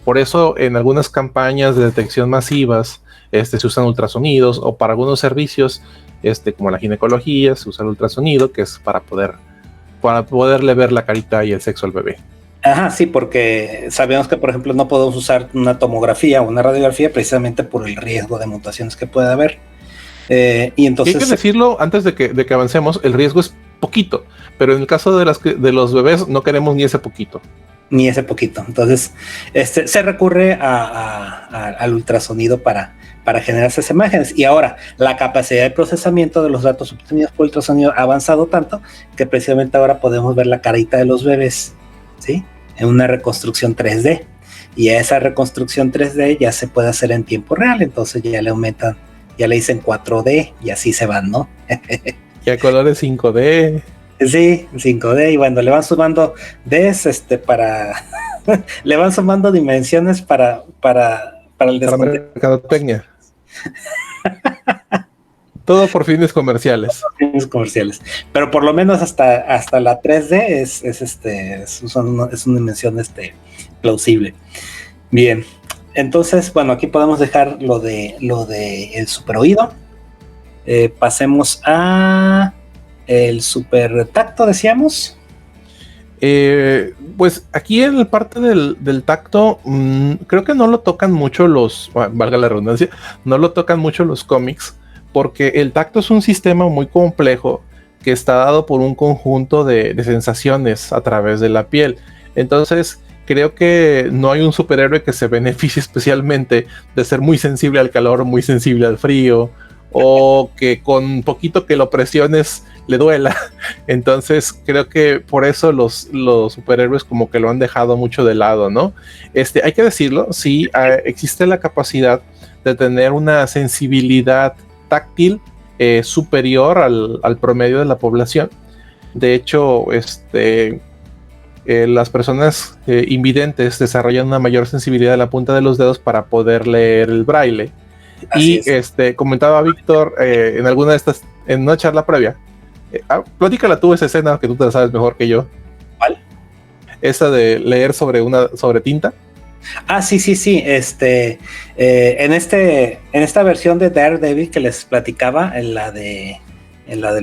Por eso en algunas campañas de detección masivas se usan ultrasonidos, o para algunos servicios como la ginecología se usa el ultrasonido, que es para poderle ver la carita y el sexo al bebé. Sí, porque sabemos que, por ejemplo, no podemos usar una tomografía o una radiografía precisamente por el riesgo de mutaciones que puede haber. Y entonces, hay que decirlo antes de que avancemos, el riesgo es poquito, pero en el caso de los bebés no queremos ni ese poquito. Entonces se recurre al ultrasonido para generar esas imágenes. Y ahora la capacidad de procesamiento de los datos obtenidos por ultrasonido ha avanzado tanto que precisamente ahora podemos ver la carita de los bebés, ¿sí? En una reconstrucción 3D, y a esa reconstrucción 3D ya se puede hacer en tiempo real. Entonces ya le aumentan, ya le dicen 4D, y así se van, ¿no? Ya colores 5D. Sí, 5D, y bueno, le van sumando Ds le van sumando dimensiones para para el para mercadotecnia. Todo por fines comerciales. Fines comerciales. Pero por lo menos hasta la 3D es una dimensión plausible. Bien. Entonces, bueno, aquí podemos dejar lo de el superoído. Pasemos a el super tacto, decíamos. Pues aquí en la parte del tacto, creo que no lo tocan mucho valga la redundancia, no lo tocan mucho los cómics, porque el tacto es un sistema muy complejo que está dado por un conjunto de sensaciones a través de la piel. Entonces, creo que no hay un superhéroe que se beneficie especialmente de ser muy sensible al calor, muy sensible al frío, o que con poquito que lo presiones le duela. Entonces creo que por eso los superhéroes como que lo han dejado mucho de lado, ¿no? Hay que decirlo, sí, existe la capacidad de tener una sensibilidad táctil superior al promedio de la población. De hecho, las personas invidentes desarrollan una mayor sensibilidad en la punta de los dedos para poder leer el braille. Así y comentaba Víctor en alguna de estas, en una charla previa, platícala tú esa escena que tú te la sabes mejor que yo. ¿Cuál? Esa de leer sobre tinta. Sí. En esta versión de Daredevil que les platicaba, en la de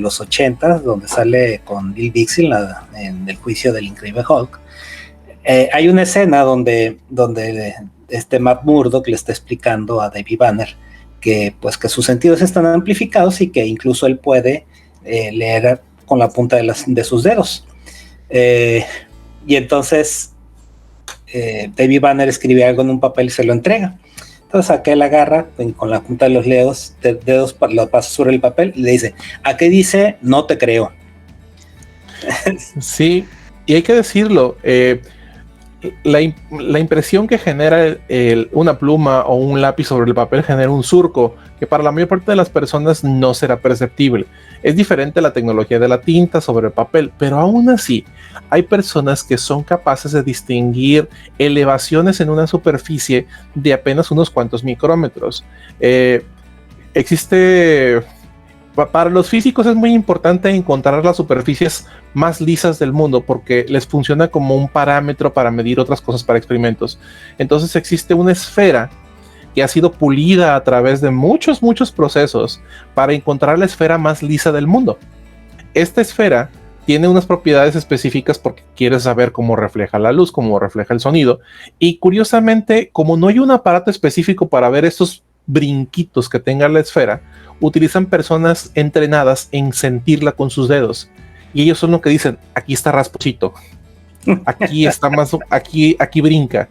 los 80, donde sale con Bill Bixby en el juicio del Increíble Hulk, hay una escena donde Matt Murdock le está explicando a David Banner que sus sentidos están amplificados y que incluso él puede leer con la punta de sus dedos. Y entonces David Banner escribe algo en un papel y se lo entrega. Entonces aquel agarra con la punta de los dedos lo pasa sobre el papel y le dice: ¿a qué dice? No te creo. Sí, y hay que decirlo, la impresión que genera una pluma o un lápiz sobre el papel genera un surco que para la mayor parte de las personas no será perceptible. Es diferente la tecnología de la tinta sobre el papel, pero aún así hay personas que son capaces de distinguir elevaciones en una superficie de apenas unos cuantos micrómetros. Para los físicos es muy importante encontrar las superficies más lisas del mundo porque les funciona como un parámetro para medir otras cosas para experimentos. Entonces existe una esfera que ha sido pulida a través de muchos procesos para encontrar la esfera más lisa del mundo. Esta esfera tiene unas propiedades específicas porque quiere saber cómo refleja la luz, cómo refleja el sonido, y curiosamente, como no hay un aparato específico para ver estos brinquitos que tenga la esfera, utilizan personas entrenadas en sentirla con sus dedos, y ellos son lo que dicen: aquí está rasposito, aquí está más, aquí brinca.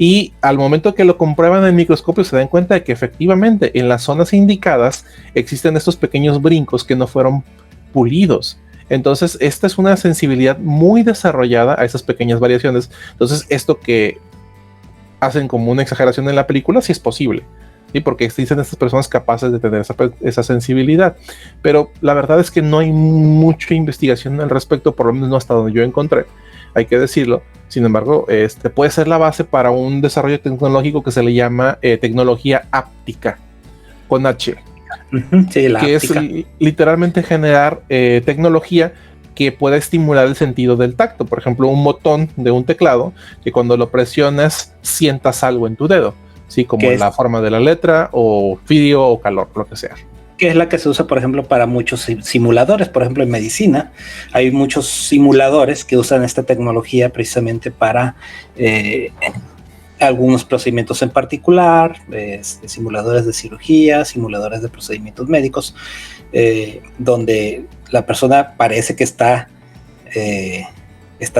Y al momento que lo comprueban en el microscopio se dan cuenta de que efectivamente en las zonas indicadas existen estos pequeños brincos que no fueron pulidos. Entonces esta es una sensibilidad muy desarrollada a esas pequeñas variaciones. Entonces esto que hacen como una exageración en la película sí es posible, ¿sí? Porque existen estas personas capaces de tener esa sensibilidad, pero la verdad es que no hay mucha investigación al respecto, por lo menos no hasta donde yo encontré, hay que decirlo. Sin embargo, puede ser la base para un desarrollo tecnológico que se le llama tecnología áptica, con H, sí, la que áptica es literalmente generar tecnología que pueda estimular el sentido del tacto. Por ejemplo, un botón de un teclado que cuando lo presionas sientas algo en tu dedo, ¿sí? Como la forma de la letra o frío o calor, lo que sea. Que es la que se usa, por ejemplo, para muchos simuladores. Por ejemplo, en medicina hay muchos simuladores que usan esta tecnología precisamente para algunos procedimientos en particular, simuladores de cirugía, simuladores de procedimientos médicos, donde la persona parece que está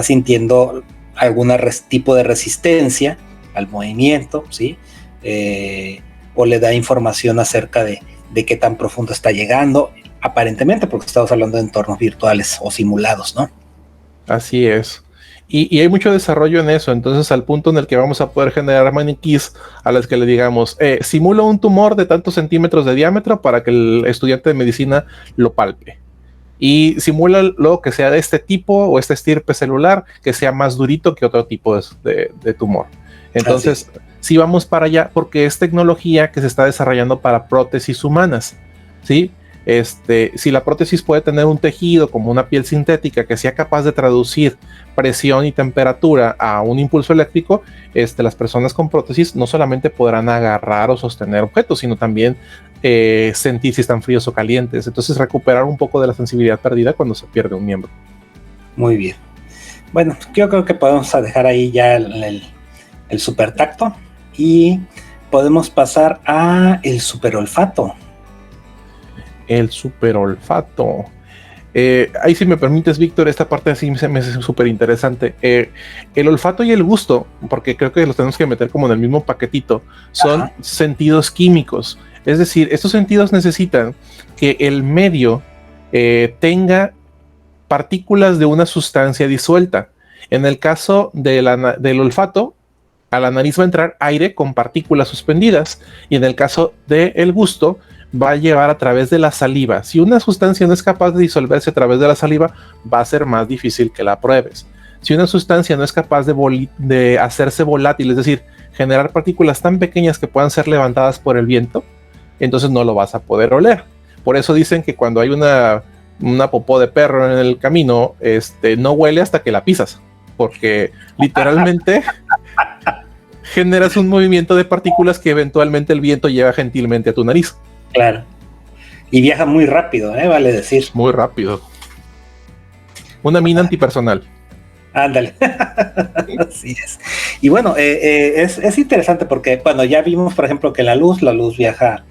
sintiendo algún tipo de resistencia al movimiento, ¿sí? O le da información acerca de qué tan profundo está llegando, aparentemente, porque estamos hablando de entornos virtuales o simulados, ¿no? Así es. Y hay mucho desarrollo en eso, entonces al punto en el que vamos a poder generar maniquís a las que le digamos, simula un tumor de tantos centímetros de diámetro para que el estudiante de medicina lo palpe. Y simula lo que sea de este tipo o este estirpe celular, que sea más durito que otro tipo de tumor. Entonces, sí vamos para allá porque es tecnología que se está desarrollando para prótesis humanas, ¿sí? Si la prótesis puede tener un tejido como una piel sintética que sea capaz de traducir presión y temperatura a un impulso eléctrico, las personas con prótesis no solamente podrán agarrar o sostener objetos, sino también sentir si están fríos o calientes. Entonces recuperar un poco de la sensibilidad perdida cuando se pierde un miembro. Muy bien. Bueno, yo creo que podemos dejar ahí ya el super tacto y podemos pasar a el super olfato. El super olfato. Ahí si me permites, Víctor, esta parte así me hace súper interesante. El olfato y el gusto, porque creo que los tenemos que meter como en el mismo paquetito, son sentidos químicos. Es decir, estos sentidos necesitan que el medio tenga partículas de una sustancia disuelta. En el caso del olfato, a la nariz va a entrar aire con partículas suspendidas, y en el caso del gusto va a llevar a través de la saliva. Si una sustancia no es capaz de disolverse a través de la saliva, va a ser más difícil que la pruebes. Si una sustancia no es capaz de hacerse volátil, es decir, generar partículas tan pequeñas que puedan ser levantadas por el viento, entonces no lo vas a poder oler. Por eso dicen que cuando hay una popó de perro en el camino, no huele hasta que la pisas, porque literalmente generas un movimiento de partículas que eventualmente el viento lleva gentilmente a tu nariz. Claro. Y viaja muy rápido, vale decir. Muy rápido. Una mina antipersonal. Ándale. Así es. Y bueno, es interesante porque, bueno, ya vimos, por ejemplo, que la luz viaja,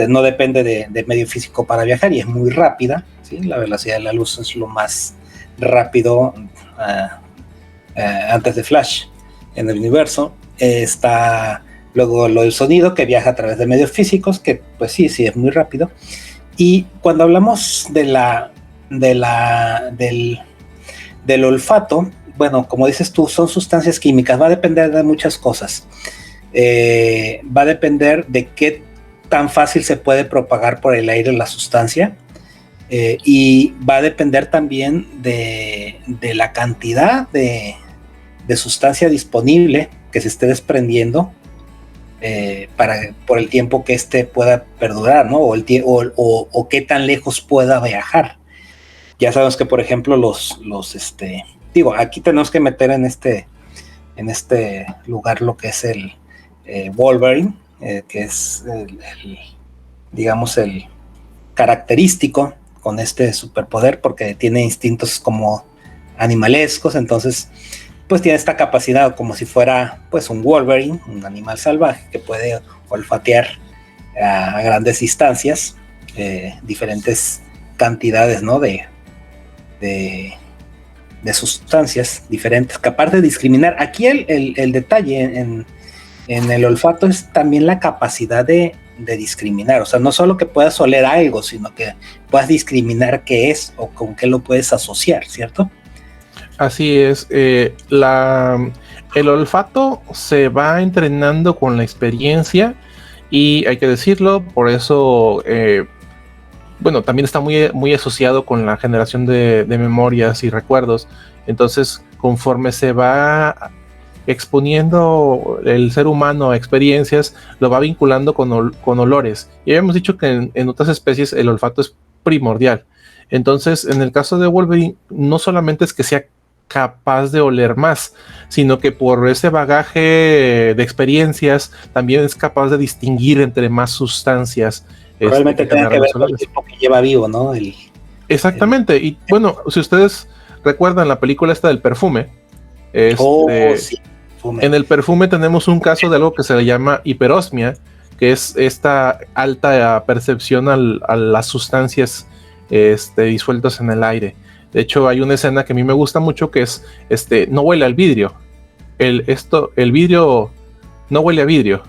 no depende de medio físico para viajar y es muy rápida, ¿sí? La velocidad de la luz es lo más rápido antes de Flash en el universo. Está luego lo del sonido, que viaja a través de medios físicos, que pues sí es muy rápido. Y cuando hablamos del olfato, bueno, como dices tú, son sustancias químicas, va a depender de muchas cosas. Va a depender de qué tan fácil se puede propagar por el aire la sustancia, y va a depender también de la cantidad de sustancia disponible que se esté desprendiendo por el tiempo que pueda perdurar, ¿no? O qué tan lejos pueda viajar. Ya sabemos que, por ejemplo, aquí tenemos que meter en este lugar lo que es el Wolverine, que es digamos el característico con este superpoder, porque tiene instintos como animalescos. Entonces pues tiene esta capacidad como si fuera pues un Wolverine, un animal salvaje que puede olfatear a grandes distancias diferentes cantidades, ¿no? de sustancias diferentes, capaz de discriminar. Aquí el detalle en el olfato es también la capacidad de discriminar. O sea, no solo que puedas oler algo, sino que puedas discriminar qué es o con qué lo puedes asociar, ¿cierto? Así es. El olfato se va entrenando con la experiencia, y hay que decirlo, por eso bueno, también está muy, muy asociado con la generación de memorias y recuerdos. Entonces, conforme se va exponiendo el ser humano a experiencias, lo va vinculando con olores. Y habíamos dicho que en otras especies el olfato es primordial. Entonces, en el caso de Wolverine, no solamente es que sea capaz de oler más, sino que por ese bagaje de experiencias también es capaz de distinguir entre más sustancias. Probablemente tenga que ver con el tiempo que lleva vivo, ¿no? Exactamente. Y bueno, si ustedes recuerdan la película esta del perfume, sí, en el perfume tenemos un caso de algo que se le llama hiperosmia, que es esta alta percepción a las sustancias disueltas en el aire. De hecho, hay una escena que a mí me gusta mucho, que es no huele al vidrio. El vidrio no huele a vidrio.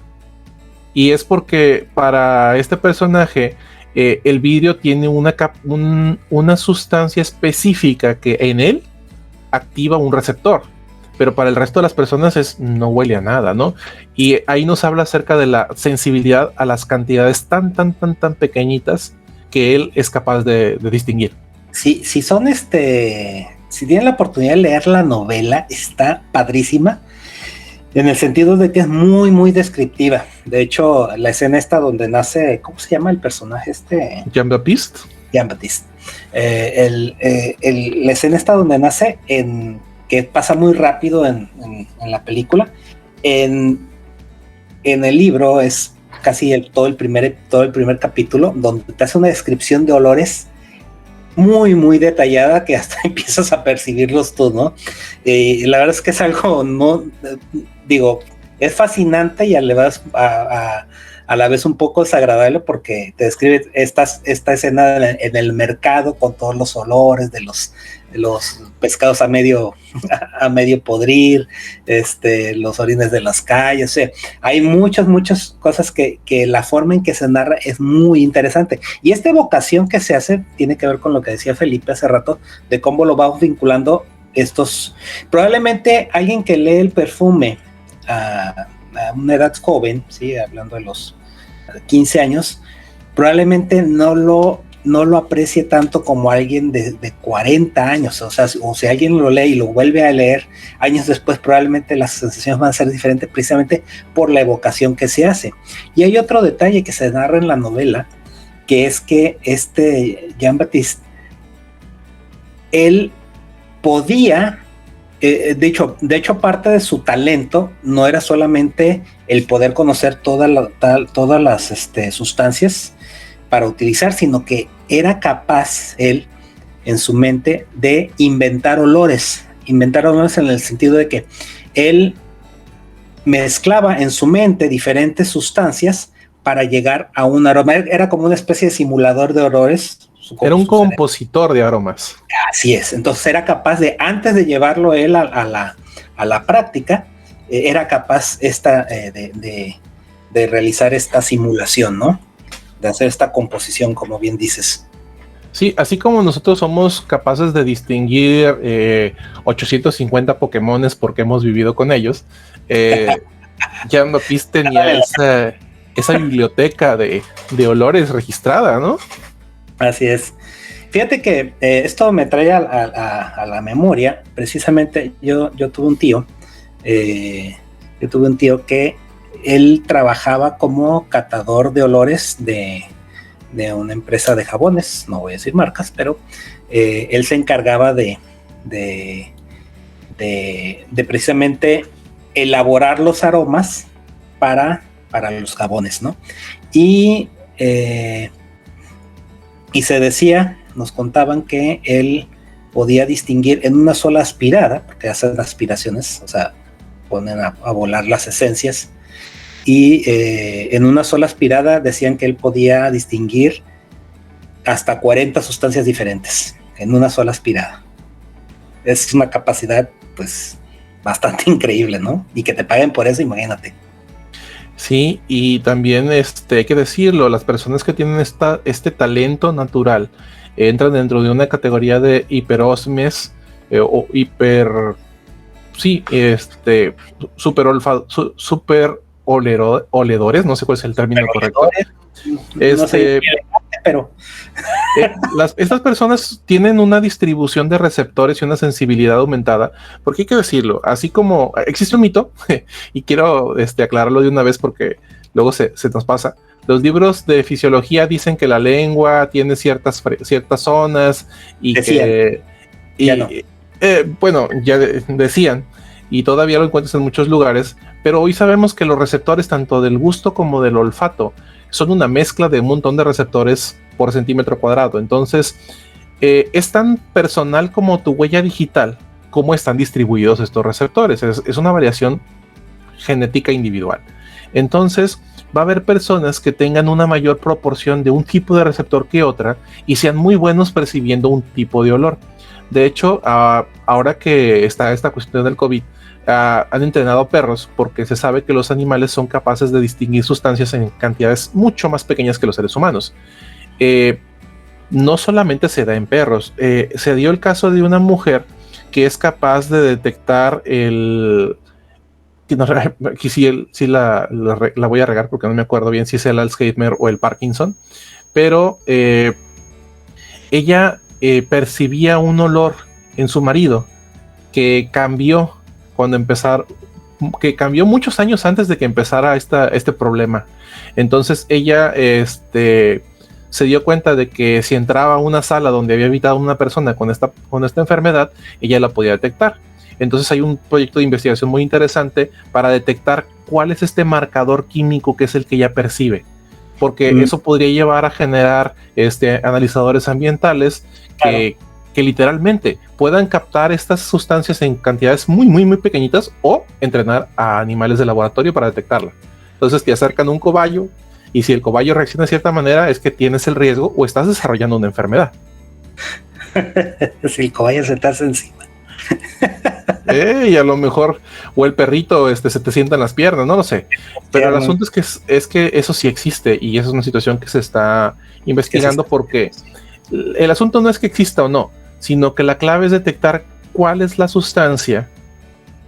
Y es porque para este personaje el vidrio tiene una sustancia específica que en él activa un receptor, pero para el resto de las personas no huele a nada, ¿no? Y ahí nos habla acerca de la sensibilidad a las cantidades tan pequeñitas que él es capaz de distinguir. Sí, si tienen la oportunidad de leer la novela, está padrísima. En el sentido de que es muy, muy descriptiva. De hecho, la escena esta donde nace, ¿cómo se llama el personaje este? Jean-Baptiste. Jean-Baptiste. La escena esta donde nace, que pasa muy rápido en la película, en el libro es casi todo el primer capítulo, donde te hace una descripción de olores muy, muy detallada que hasta empiezas a percibirlos tú, ¿no? La verdad es que es algo, no, digo, es fascinante y a la vez un poco desagradable porque te describe esta escena en el mercado con todos los olores de los pescados a medio podrir, los orines de las calles, o sea, hay muchas cosas que la forma en que se narra es muy interesante. Y esta evocación que se hace tiene que ver con lo que decía Felipe hace rato, de cómo lo vamos vinculando probablemente alguien que lee El Perfume a una edad joven, ¿sí? Hablando de los 15 años, probablemente no lo aprecie tanto como alguien de 40 años, o sea, o si alguien lo lee y lo vuelve a leer años después, probablemente las sensaciones van a ser diferentes precisamente por la evocación que se hace. Y hay otro detalle que se narra en la novela, que es que Jean-Baptiste, él podía, de hecho parte de su talento no era solamente el poder conocer todas las sustancias para utilizar, sino que era capaz él en su mente de inventar olores en el sentido de que él mezclaba en su mente diferentes sustancias para llegar a un aroma. Era como una especie de simulador de olores. Era un compositor de aromas. Así es. Entonces era capaz de, antes de llevarlo él a la práctica, era capaz de realizar esta simulación, ¿no? De hacer esta composición, como bien dices. Sí, así como nosotros somos capaces de distinguir 850 Pokémones porque hemos vivido con ellos, Jean-Baptiste tenía esa biblioteca de olores registrada, ¿no? Así es. Fíjate que esto me trae a la memoria. Precisamente yo tuve un tío. Que él trabajaba como catador de olores de una empresa de jabones, no voy a decir marcas, pero él se encargaba de precisamente elaborar los aromas para los jabones, ¿no? Y se decía, nos contaban que él podía distinguir en una sola aspirada, porque hacen aspiraciones, o sea, ponen a volar las esencias, y en una sola aspirada decían que él podía distinguir hasta 40 sustancias diferentes en una sola aspirada. Es una capacidad pues bastante increíble, ¿no? Y que te paguen por eso, imagínate. Sí, y también hay que decirlo, las personas que tienen este talento natural entran dentro de una categoría de hiperosmes o hiper... Sí, super oledores, no sé cuál es el término correcto. No sé, pero estas personas tienen una distribución de receptores y una sensibilidad aumentada, porque hay que decirlo, así como existe un mito, y quiero aclararlo de una vez porque luego se nos pasa. Los libros de fisiología dicen que la lengua tiene ciertas zonas y decían, que... ya no. Bueno, ya decían, y todavía lo encuentras en muchos lugares, pero hoy sabemos que los receptores tanto del gusto como del olfato son una mezcla de un montón de receptores por centímetro cuadrado. Entonces, es tan personal como tu huella digital, cómo están distribuidos estos receptores. Es una variación genética individual. Entonces, va a haber personas que tengan una mayor proporción de un tipo de receptor que otra y sean muy buenos percibiendo un tipo de olor. De hecho, ahora que está esta cuestión del COVID, han entrenado perros porque se sabe que los animales son capaces de distinguir sustancias en cantidades mucho más pequeñas que los seres humanos. No solamente se da en perros, se dio el caso de una mujer que es capaz de detectar aquí sí la voy a regar porque no me acuerdo bien si es el Alzheimer o el Parkinson, pero ella percibía un olor en su marido que cambió cuando empezaron, que cambió muchos años antes de que empezara este problema. Entonces ella se dio cuenta de que si entraba a una sala donde había habitado una persona con esta enfermedad, ella la podía detectar. Entonces hay un proyecto de investigación muy interesante para detectar cuál es este marcador químico que es el que ella percibe, porque eso podría llevar a generar analizadores ambientales que literalmente puedan captar estas sustancias en cantidades muy, muy, muy pequeñitas, o entrenar a animales de laboratorio para detectarla. Entonces te acercan un cobayo, y si el cobayo reacciona de cierta manera, es que tienes el riesgo o estás desarrollando una enfermedad. Si el cobayo se te hace encima. Y a lo mejor, o el perrito se te sienta en las piernas, no lo sé. Pero el asunto es que eso sí existe, y esa es una situación que se está investigando, porque el asunto no es que exista o no, sino que la clave es detectar cuál es la sustancia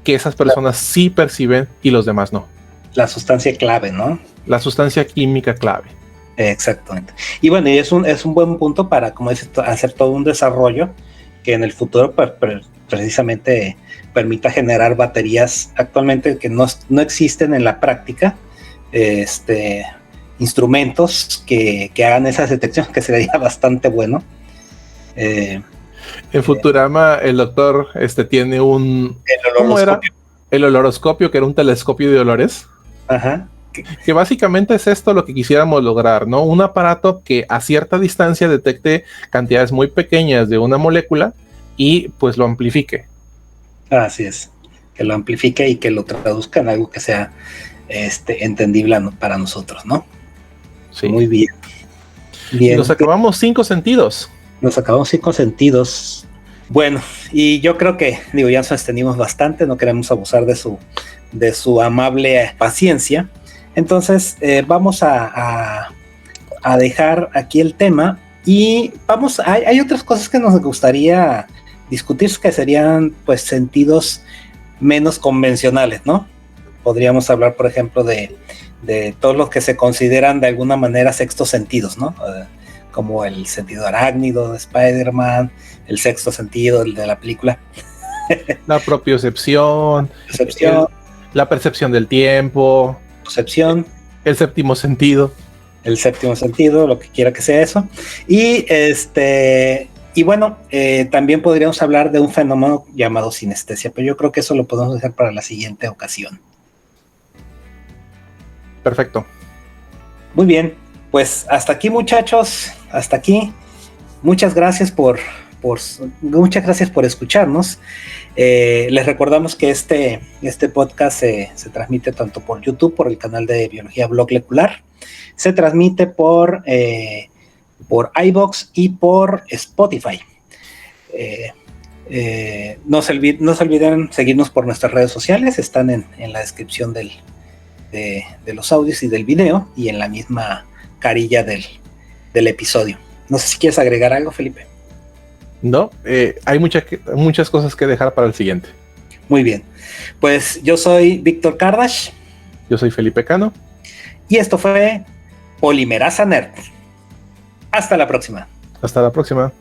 que esas personas sí perciben y los demás no. La sustancia clave, ¿no? La sustancia química clave. Exactamente. Y bueno, y es un buen punto para, como dices, hacer todo un desarrollo que en el futuro precisamente permita generar baterías actualmente que no existen en la práctica, instrumentos que hagan esas detecciones, que sería bastante bueno. En Futurama el doctor tiene un... ¿Cómo era? El oloroscopio, que era un telescopio de olores. Ajá. Que básicamente es esto lo que quisiéramos lograr, ¿no? Un aparato que a cierta distancia detecte cantidades muy pequeñas de una molécula y pues lo amplifique. Así es, que lo amplifique y que lo traduzca en algo que sea entendible para nosotros, ¿no? Sí. Muy bien. Y nos acabamos 5 sentidos. Nos acabamos 5 sentidos. Bueno, y yo creo que, ya nos extendimos bastante, no queremos abusar de su amable paciencia. Entonces, vamos a dejar aquí el tema y hay otras cosas que nos gustaría discutir, que serían pues sentidos menos convencionales, ¿no? Podríamos hablar, por ejemplo, de todos los que se consideran de alguna manera sextos sentidos, ¿no? Como el sentido arácnido de Spider-Man, el sexto sentido, el de la película. La propiocepción, la percepción del tiempo, el séptimo sentido. El séptimo sentido, lo que quiera que sea eso. Y bueno, también podríamos hablar de un fenómeno llamado sinestesia, pero yo creo que eso lo podemos dejar para la siguiente ocasión. Perfecto. Muy bien, pues hasta aquí, muchachos, hasta aquí. Muchas gracias por escucharnos. Les recordamos que este podcast se transmite tanto por YouTube, por el canal de Biología Molecular, se transmite por iVoox y por Spotify. No se olviden seguirnos por nuestras redes sociales, están en la descripción de los audios y del video, y en la misma carilla del episodio. No sé si quieres agregar algo, Felipe. No, hay muchas cosas que dejar para el siguiente. Muy bien, pues yo soy Víctor Kardash. Yo soy Felipe Cano. Y esto fue Polimerasa Nerd. Hasta la próxima. Hasta la próxima.